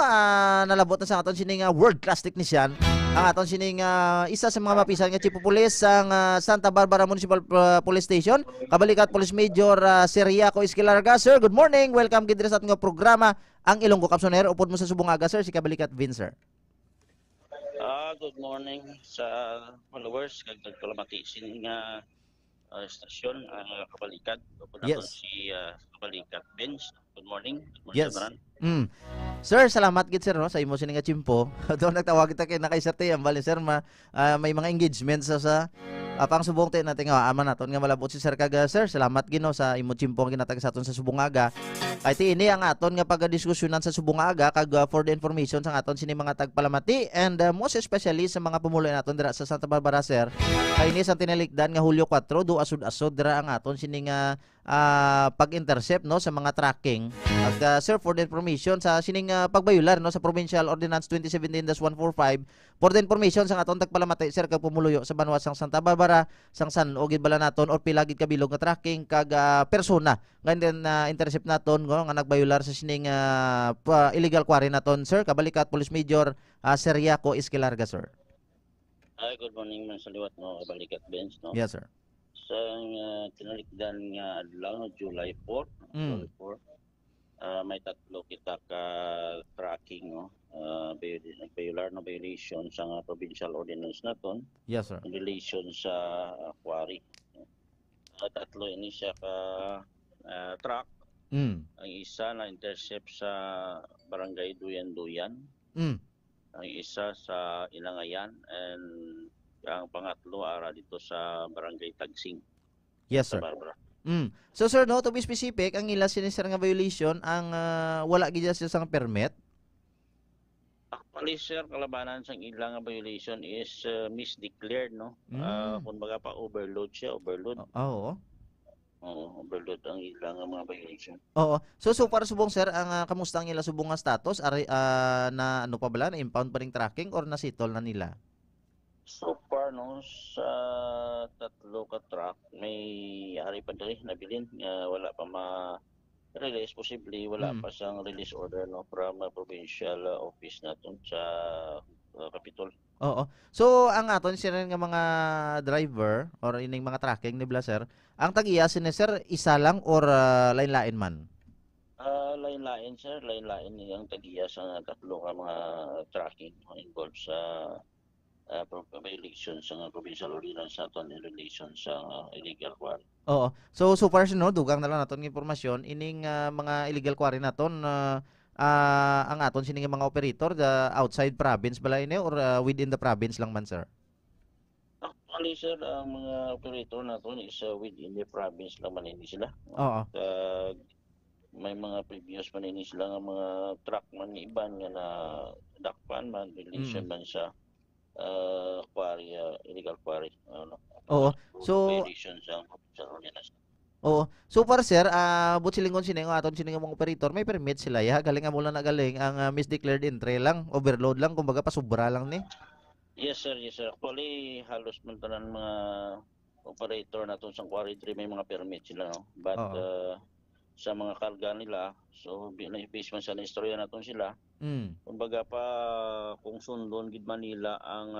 G: nalabot na sa aton sining world class technician, ang aton sining isa sa mga mapisan nga chief of police sang Santa Barbara Municipal Police Station, kabalikat Police Major Seriaco Esquilarga. Sir, good morning. Welcome gid sa aton nga programa ang Ilonggo Caps on Air. Upod mo sa subong aga, sir, si kabalikat Vince, sir.
J: Good morning sa followers kag nagkalamati sining stasyon kabalikat.
G: Yes.
J: Si kabalikat Vince. Good morning.
G: Yes. Sir, salamat gid sir, no, sa imo sining nga chimpo. Do nagtawag kita kay nakay Sir Tayam bali sir, may mga engagements sa pang subong tayo natin nga ama naton nga malabot si Sir kaga. Sir, salamat gino sa imo chimpo nga ginatag sa aton sa Subungaga. Kay ini ang aton nga pagdiskusyonan sa Subungaga kag for the information sa aton sini mga tagpalamati and most especially sa mga pumuloy naton dira sa Santa Barbara, sir. Kay ini sa tinalikdan nga Hulyo 4 do asud-asud dira ang aton sini nga pag-intercept, no, sa mga tracking. At sir, for the information sa sining pagbayular, no, sa Provincial Ordinance 2017-145, for the information sa atong tagpalamati, sir, kag pumuluyo sa banwas sang Santa Barbara, sang San Ogid bala naton or pilagid kabilog nga tracking kag persona nga then intercept naton, no, nga nagbayular sa sining illegal quarry naton, sir. Kabalikat Police Major Seriaco Esquilarga, sir.
J: Hi, good morning man sa liwat, no, kabalikat Vince, no.
G: Yes, sir.
J: Sa tinalikdan nga adlaw no, July 4, may tatlo kita ka tracking, no, nagbayular na violation sa provincial ordinance naton.
G: Yes, sir.
J: In relation sa quarry. Tatlo ini siya ka truck. Ang isa na intercept sa barangay Duyan-Duyan. Ang isa sa Ilangayan, and ang pangatlo ara dito sa barangay Tagsing.
G: Yes, sir.
J: Barbara.
G: So sir, no, to be specific, ang ila sinisir nga violation ang wala gid siya sang permit.
J: Actually, sir, kalabanan sa ilang violation is misdeclared, no. Kung baga pa overload siya, overload.
G: Oo.
J: Oo, overload ang ilang mga violation.
G: Oo. So para subong sir, ang kamusta ang ila subong nga status na ano pa bala, na impound pa ring tracking or nasitol na nila?
J: So far, no, sa tatlo ka truck, may ari pa diri nabilin, wala pa ma-release, possibly wala pa siyang release order, no, from provincial office naton sa Capitol.
G: Oo. So ang aton sila nga mga driver or ining mga tracking ni Blaser, ang tag-iya sini sir, isa lang or lain-lain man?
J: Lain-lain, sir, lain-lain ang tag-iya sa tatlo ka mga tracking involved sa violation sa provincial ordinance naton in relation sa illegal quarry. Oo.
G: So far, no, dugang na lang naton ng impormasyon ining mga illegal quarry naton ang aton sining mga operator outside province bala ini or within the province lang man, sir?
J: Actually, sir, ang mga operator naton is within the province lang man ini sila.
G: Oo.
J: May mga previous man ini sila nga mga truck man iban nga na dakpan man relation man sa quarry, illegal quarry.
G: Oo. So so para sir, but silingon sining aton sining mga operator, may permit sila ya, galing nga mula na galing ang misdeclared entry lang, overload lang, kumbaga pasubra lang ni.
J: Yes, sir. Actually, halos man tanan mga operator naton sa quarry 3 may mga permit sila, no. But sa mga karga nila, so based man sa istorya naton sila. Kumbaga pa kung sundon gid Manila ang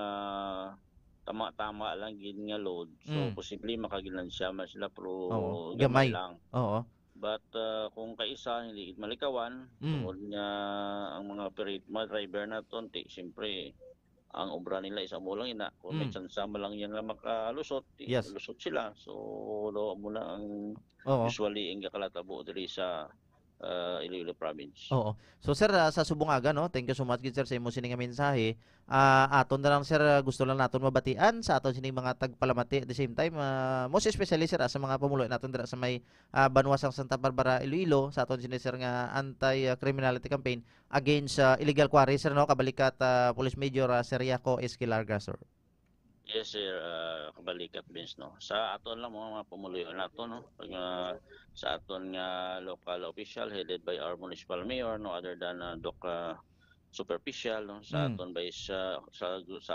J: tama-tama lang gid nga load, so posible makagilansya man sila pero gamay lang.
G: Oo.
J: But kung kaisa hindi gid malikawan, tungod nga ang mga driver naton siyempre ang obra nila isa mo lang ina, kung may tsansa lang yan nga makalusot, lusot sila. So do mo na ang usually ang kalatabo diri sa Iloilo Province.
G: Oo. So sir, sa Subungaga, no, thank you so much gid sir sa imo sining nga mensahe. Aton na lang sir, gusto lang naton mabatian sa aton sining mga tagpalamati at the same time, most especially sir sa mga pamulo naton dira sa may Banwasang Santa Barbara, Iloilo, sa aton sining sir nga anti-criminality campaign against illegal quarry sir, no, kabalikat Police Major Sir Yaco Esquilarga sir.
J: Yes sir, kabalikat Vince, no. Sa aton lang mga pumuluyo nato, no. Pag, sa aton nga local official headed by our municipal mayor, no other than Doc Superficial, no. Sa aton by sa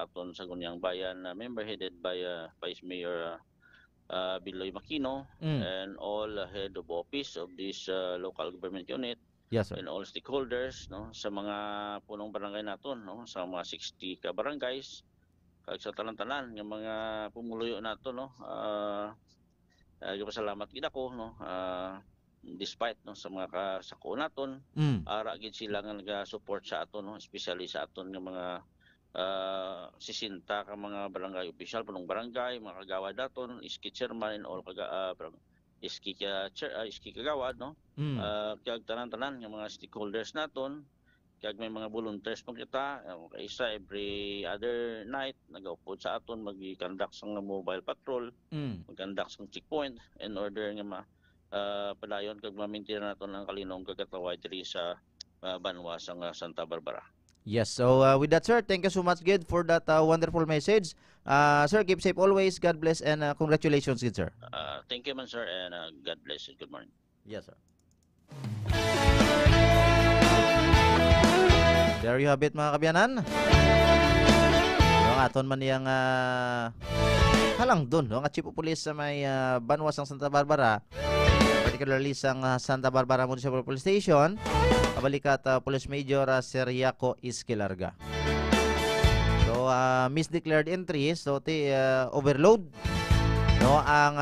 J: aton sa Gunyang Bayan member headed by Vice Mayor Biloy Makino and all head of office of this local government unit.
G: Yes sir.
J: And all stakeholders, no, sa mga punong barangay naton, no, sa mga 60 ka barangays. Kag sa tanan-tanan ng mga pumuluyo nato, no, salamat gid ako, no, despite, no, sa mga kasako naton, ara gid sila nga naga-support sa aton, no, especially sa aton nga mga 60 ka mga barangay official, punong barangay, mga kagawad naton, iski chairman and all iski kagawad, no, kag tanan-tanan ng mga stakeholders naton. Kag may mga volunteers pang kita, isa every other night nagaupod sa aton, mag-conduct sang mobile patrol, mag-conduct sang checkpoint in order nga padayon kag ma-maintain naton ang kalinong kagataway diri sa Banwasang Santa Barbara.
G: Yes, so with that sir, thank you so much good for that wonderful message. Sir, keep safe always, God bless, and congratulations good sir.
J: Thank you man sir, and God bless and good morning.
G: Yes sir. There you have it mga kabyanan. Yung aton man yang halang dun, no, nga chief of police sa may Banwasang Santa Barbara, particularly sa Santa Barbara Municipal Police Station, kabalikat Police Major Sir Yaco Esquilarga. So misdeclared entries, so overload, no, ang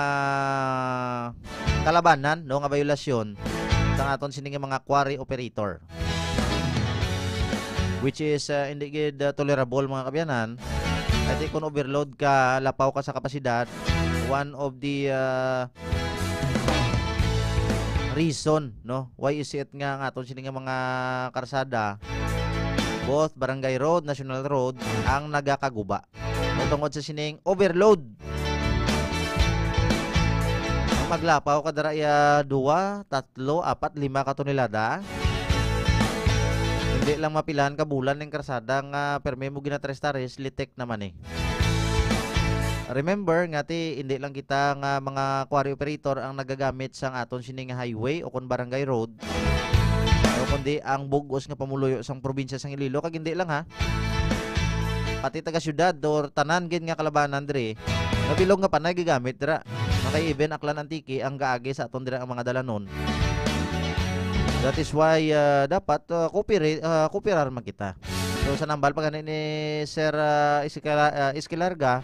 G: kalabanan, no, nga violasyon sa aton sining mga quarry operator, which is hindi gid tolerable mga kabyanan. I think kung overload ka, lapaw ka sa kapasidad, one of the reason, no, why is it nga aton sining mga karsada, both barangay road, national road, ang nagakaguba, no, tungod sa sining overload. Maglapaw ka dara 2, 3, 4, 5 ka tonelada. Hindi lang mapilahan ka bulan ng karsada nga perme mo ginatres-tares, litek naman eh. Remember nga hindi lang kita nga mga quarry operator ang nagagamit sa aton sining highway o kon barangay road, o kundi ang bugos nga pamuluyo sang probinsya sang Iloilo. Kag hindi lang ha, pati taga syudad or tanan gid nga kalabanan dire nabilog nga panay gigamit dira. Nakay even Aklan Antique ang gaagi sa aton dira ang mga dalanon. That is why dapat cooperar man kita. So sa nambal pa ganin ni Sir Esquilarga,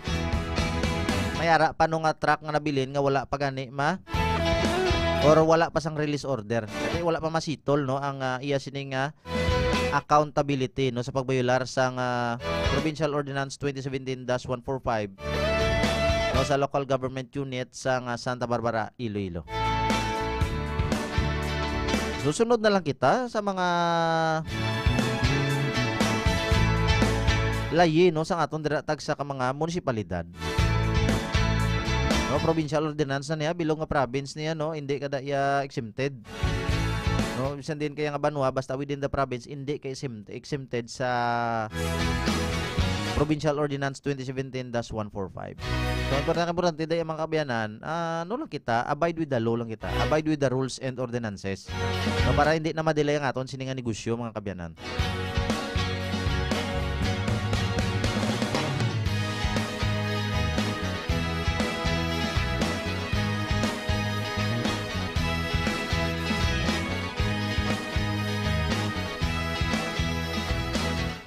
G: mayara pa nung truck nga nabilin nga wala pa gani or wala pa sang release order. Kasi wala pa masitol, no, ang iya sining accountability, no, sa pagbayular sang Provincial Ordinance 2017-145, no, sa local government unit sa Santa Barbara, Iloilo. Susunod na lang kita sa mga layi, no, sa aton dira tag sa mga munisipalidad. No, provincial ordinance na niya bilong nga province niya, no, hindi kada ya exempted. No, bisan din kaya nga Banwa basta within the province hindi kay exempted sa Provincial Ordinance 2017-145. So, importante day mga kabyanan, no lang kita, abide with the law lang kita. Abide with the rules and ordinances. So, para hindi na madelay ang aton sininga negosyo mga kabyanan.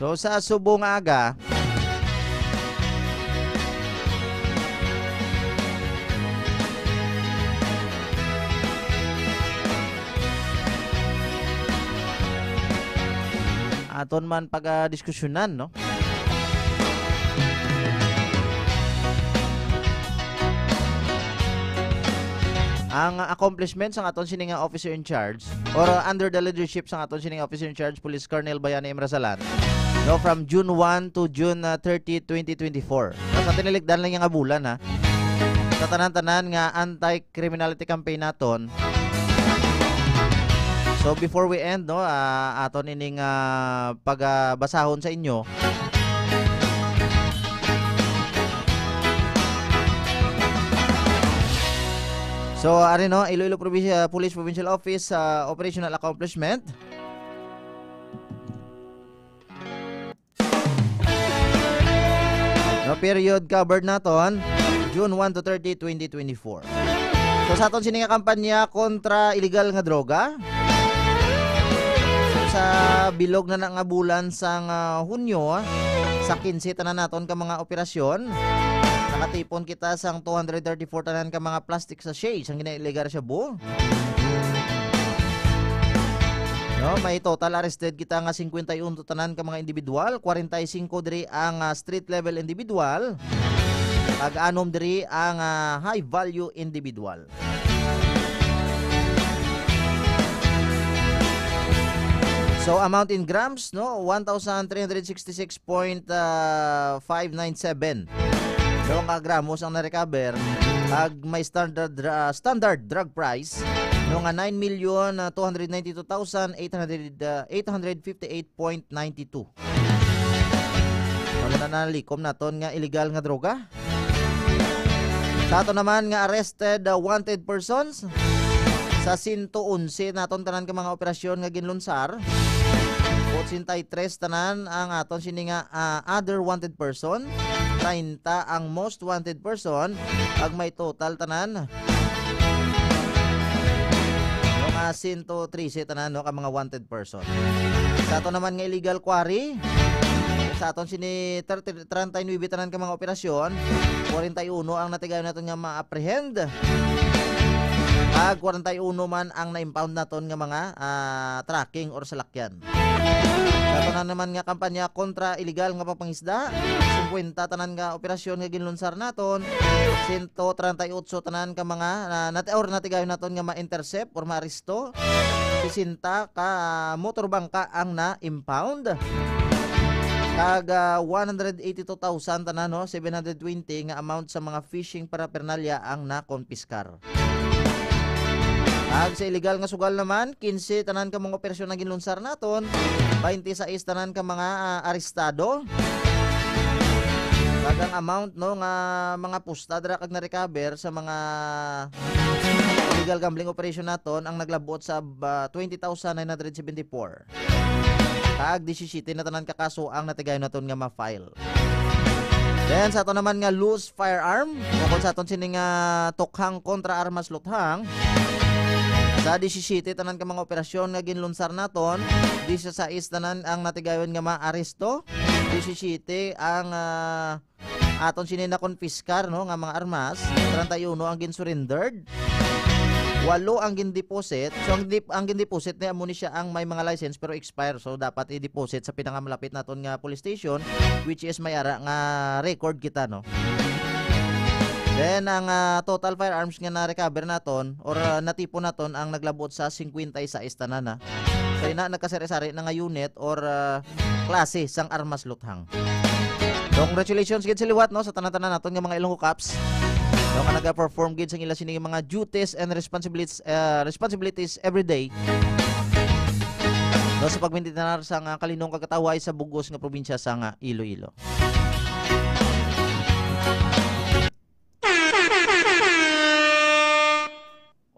G: So, sa Subungaga, aton man pag-diskusyonan, no? ang accomplishments ang aton sining officer in charge or under the leadership sang aton sining officer in charge Police Colonel Bayani Imrasalan no from June 1 to June 30, 2024. Sa tiniligdan lang yung bulan ha. Sa tanan-tanan nga anti-criminality campaign naton. So before we end no aton ining pagbasahon sa inyo. So, ari no, Iloilo Police Provincial Office operational accomplishment. No period covered naton June 1 to 30, 2024. So sa aton sining kampanya kontra illegal nga droga. Sa bilog na nga bulan sang Hunyo sa 15 tanan naton ka mga operasyon. Nakatipon kita sang 234 tanan ka mga plastic sachets ang ginailegal siya bu. No, may total arrested kita nga 51 tanan ka mga individual, 45 diri ang street level individual, ag anom diri ang high value individual. So amount in grams no 1,366.597. Dalawang gramos ang na-recover ag may standard drug price no nga 9,292,858.92. Ano na nalikom naton nga illegal nga droga. Sa ato naman nga arrested wanted persons sa 111 naton tanan ka mga operasyon nga ginlunsar. 83 tanan ang aton sini nga other wanted person, 30 ang most wanted person, ag may total tanan mga 113 tanan no ka mga wanted person. Sa aton naman nga illegal quarry, sa aton sini 39 tanan ka mga operasyon, 41 ang natigayon naton nga ma-apprehend. Ag 41 man ang na-impound naton nga mga tracking or salakyan. Dato na naman nga kampanya kontra illegal nga papangisda, 50 tanan nga operasyon nga ginlunsar naton, 138 tanan ka mga natigayon naton nga ma-intercept or ma-aresto, 60 ka motor bangka ang na-impound. Kag 182,000 tanan no, 720 nga amount sa mga fishing paraphernalia ang na-konpiskar. Ag sa illegal nga sugal naman, 15 tanan ka mga operasyon na ginlunsar naton, 26 tanan ka mga arestado. Kag ang amount no nga mga pusta dira kag na-recover sa mga illegal gambling operation naton ang naglabot sa 20,974. Kag 17 na tanan ka kaso ang natigayon naton nga ma-file. Then sa ato naman nga loose firearm, kung sa aton sining tukhang kontra armas luthang. Sa 17 tanan ka mga operasyon nga ginlunsar naton, 16 tanan ang natigayon nga maaresto, 17 ang aton sini na konfiskar no nga mga armas, 31 ang gin-surrendered, 8 ang gin-deposit. So ang gin-deposit ni amo ni siya ang may mga license pero expire, so dapat i-deposit sa pinakamalapit naton nga police station which is may ara nga record kita no. Then ang total firearms nga na-recover naton or natipon naton ang naglabot sa 56 tanan na. So ina nagkasari-sari na nga unit or klase sang armas luthang. Congratulations gid sa liwat no sa tanan-tanan naton nga mga Ilonggo Cops. No nga naga-perform gid sang ila sini mga duties and responsibilities every day. No sa pagmintinar sang kalinong kagataway sa bugos nga probinsya sang Iloilo.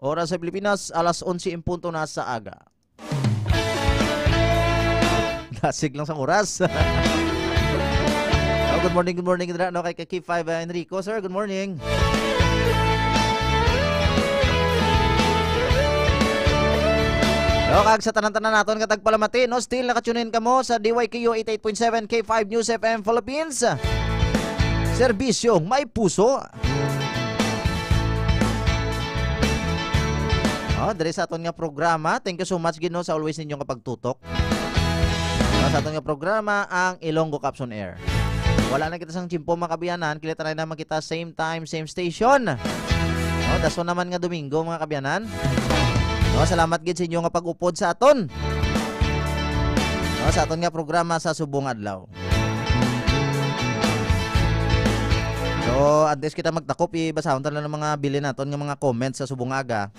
G: Oras sa Pilipinas, alas 11 punto na sa aga. Dasig lang sa oras. Good morning no, kay K5 Enrico. Sir, good morning. No, kag sa tanan-tanan naton katag palamati, no, still nakatunin ka mo sa DYKU 88.7 K5 News FM Philippines. Serbisyong may puso. Diri sa aton nga programa. Thank you so much Gino sa always ninyong kapagtutok. Sa aton nga programa ang Ilonggo Cops on Air. Wala na kita sang chimpo makabiyanan, kilita na naman kita same time, same station. Daso naman nga Domingo mga kabyanan. No, salamat gid sa inyo nga pag-upod sa aton. No, sa aton nga programa sa Subong Adlaw. So, antes kita magtakop, ibasahon ta lang ng mga bilin naton nga mga comments sa Subong Aga.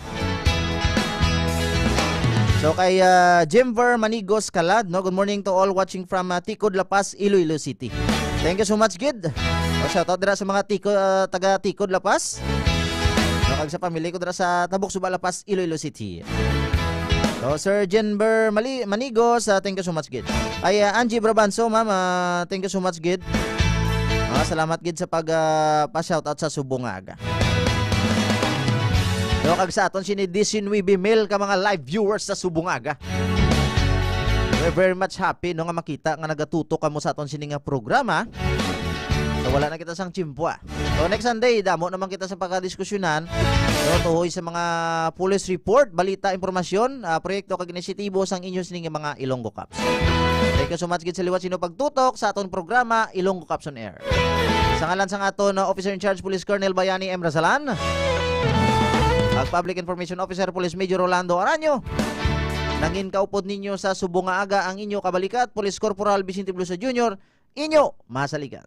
G: So kay Jimver Manigos Calad, no, good morning to all watching from Ticod, La Paz, Iloilo City. Thank you so much, Gid. Shout out dira sa mga taga Ticod, La Paz. No, kag sa pamilya ko dira sa Tabuk Suba, La Paz, Iloilo City. So Sir Jimver Manigos, thank you so much, Gid. Ay Angie Brabanso, ma'am, thank you so much, Gid. Salamat gid sa pa-shoutout sa Subong Aga. So kag sa aton sini 19 mil ka mga live viewers sa Subong Aga. We're very much happy no nga makita nga nagatutok kamo sa aton sini nga programa. So wala na kita sang chimpwa. So next Sunday damo naman kita sa pagdiskusyonan so tuhoy sa mga police report, balita, impormasyon, proyekto kag inisyatibo sang inyo sini nga mga Ilonggo Cups. Thank you so much gid sa liwat sino pagtutok sa aton programa Ilonggo Cups on Air. Sa ngalan sang aton Officer in Charge Police Colonel Bayani M. Razalan, ang Public Information Officer Police Major Rolando Aranyo, nangin kaupod ninyo sa Subong Aga ang inyo kabalikat Police Corporal Vicente Blusa Jr. inyo masaligan.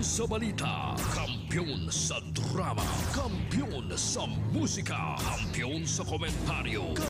A: Sa balita, kampiyon sa drama, kampiyon sa musika, kampiyon sa komentaryo.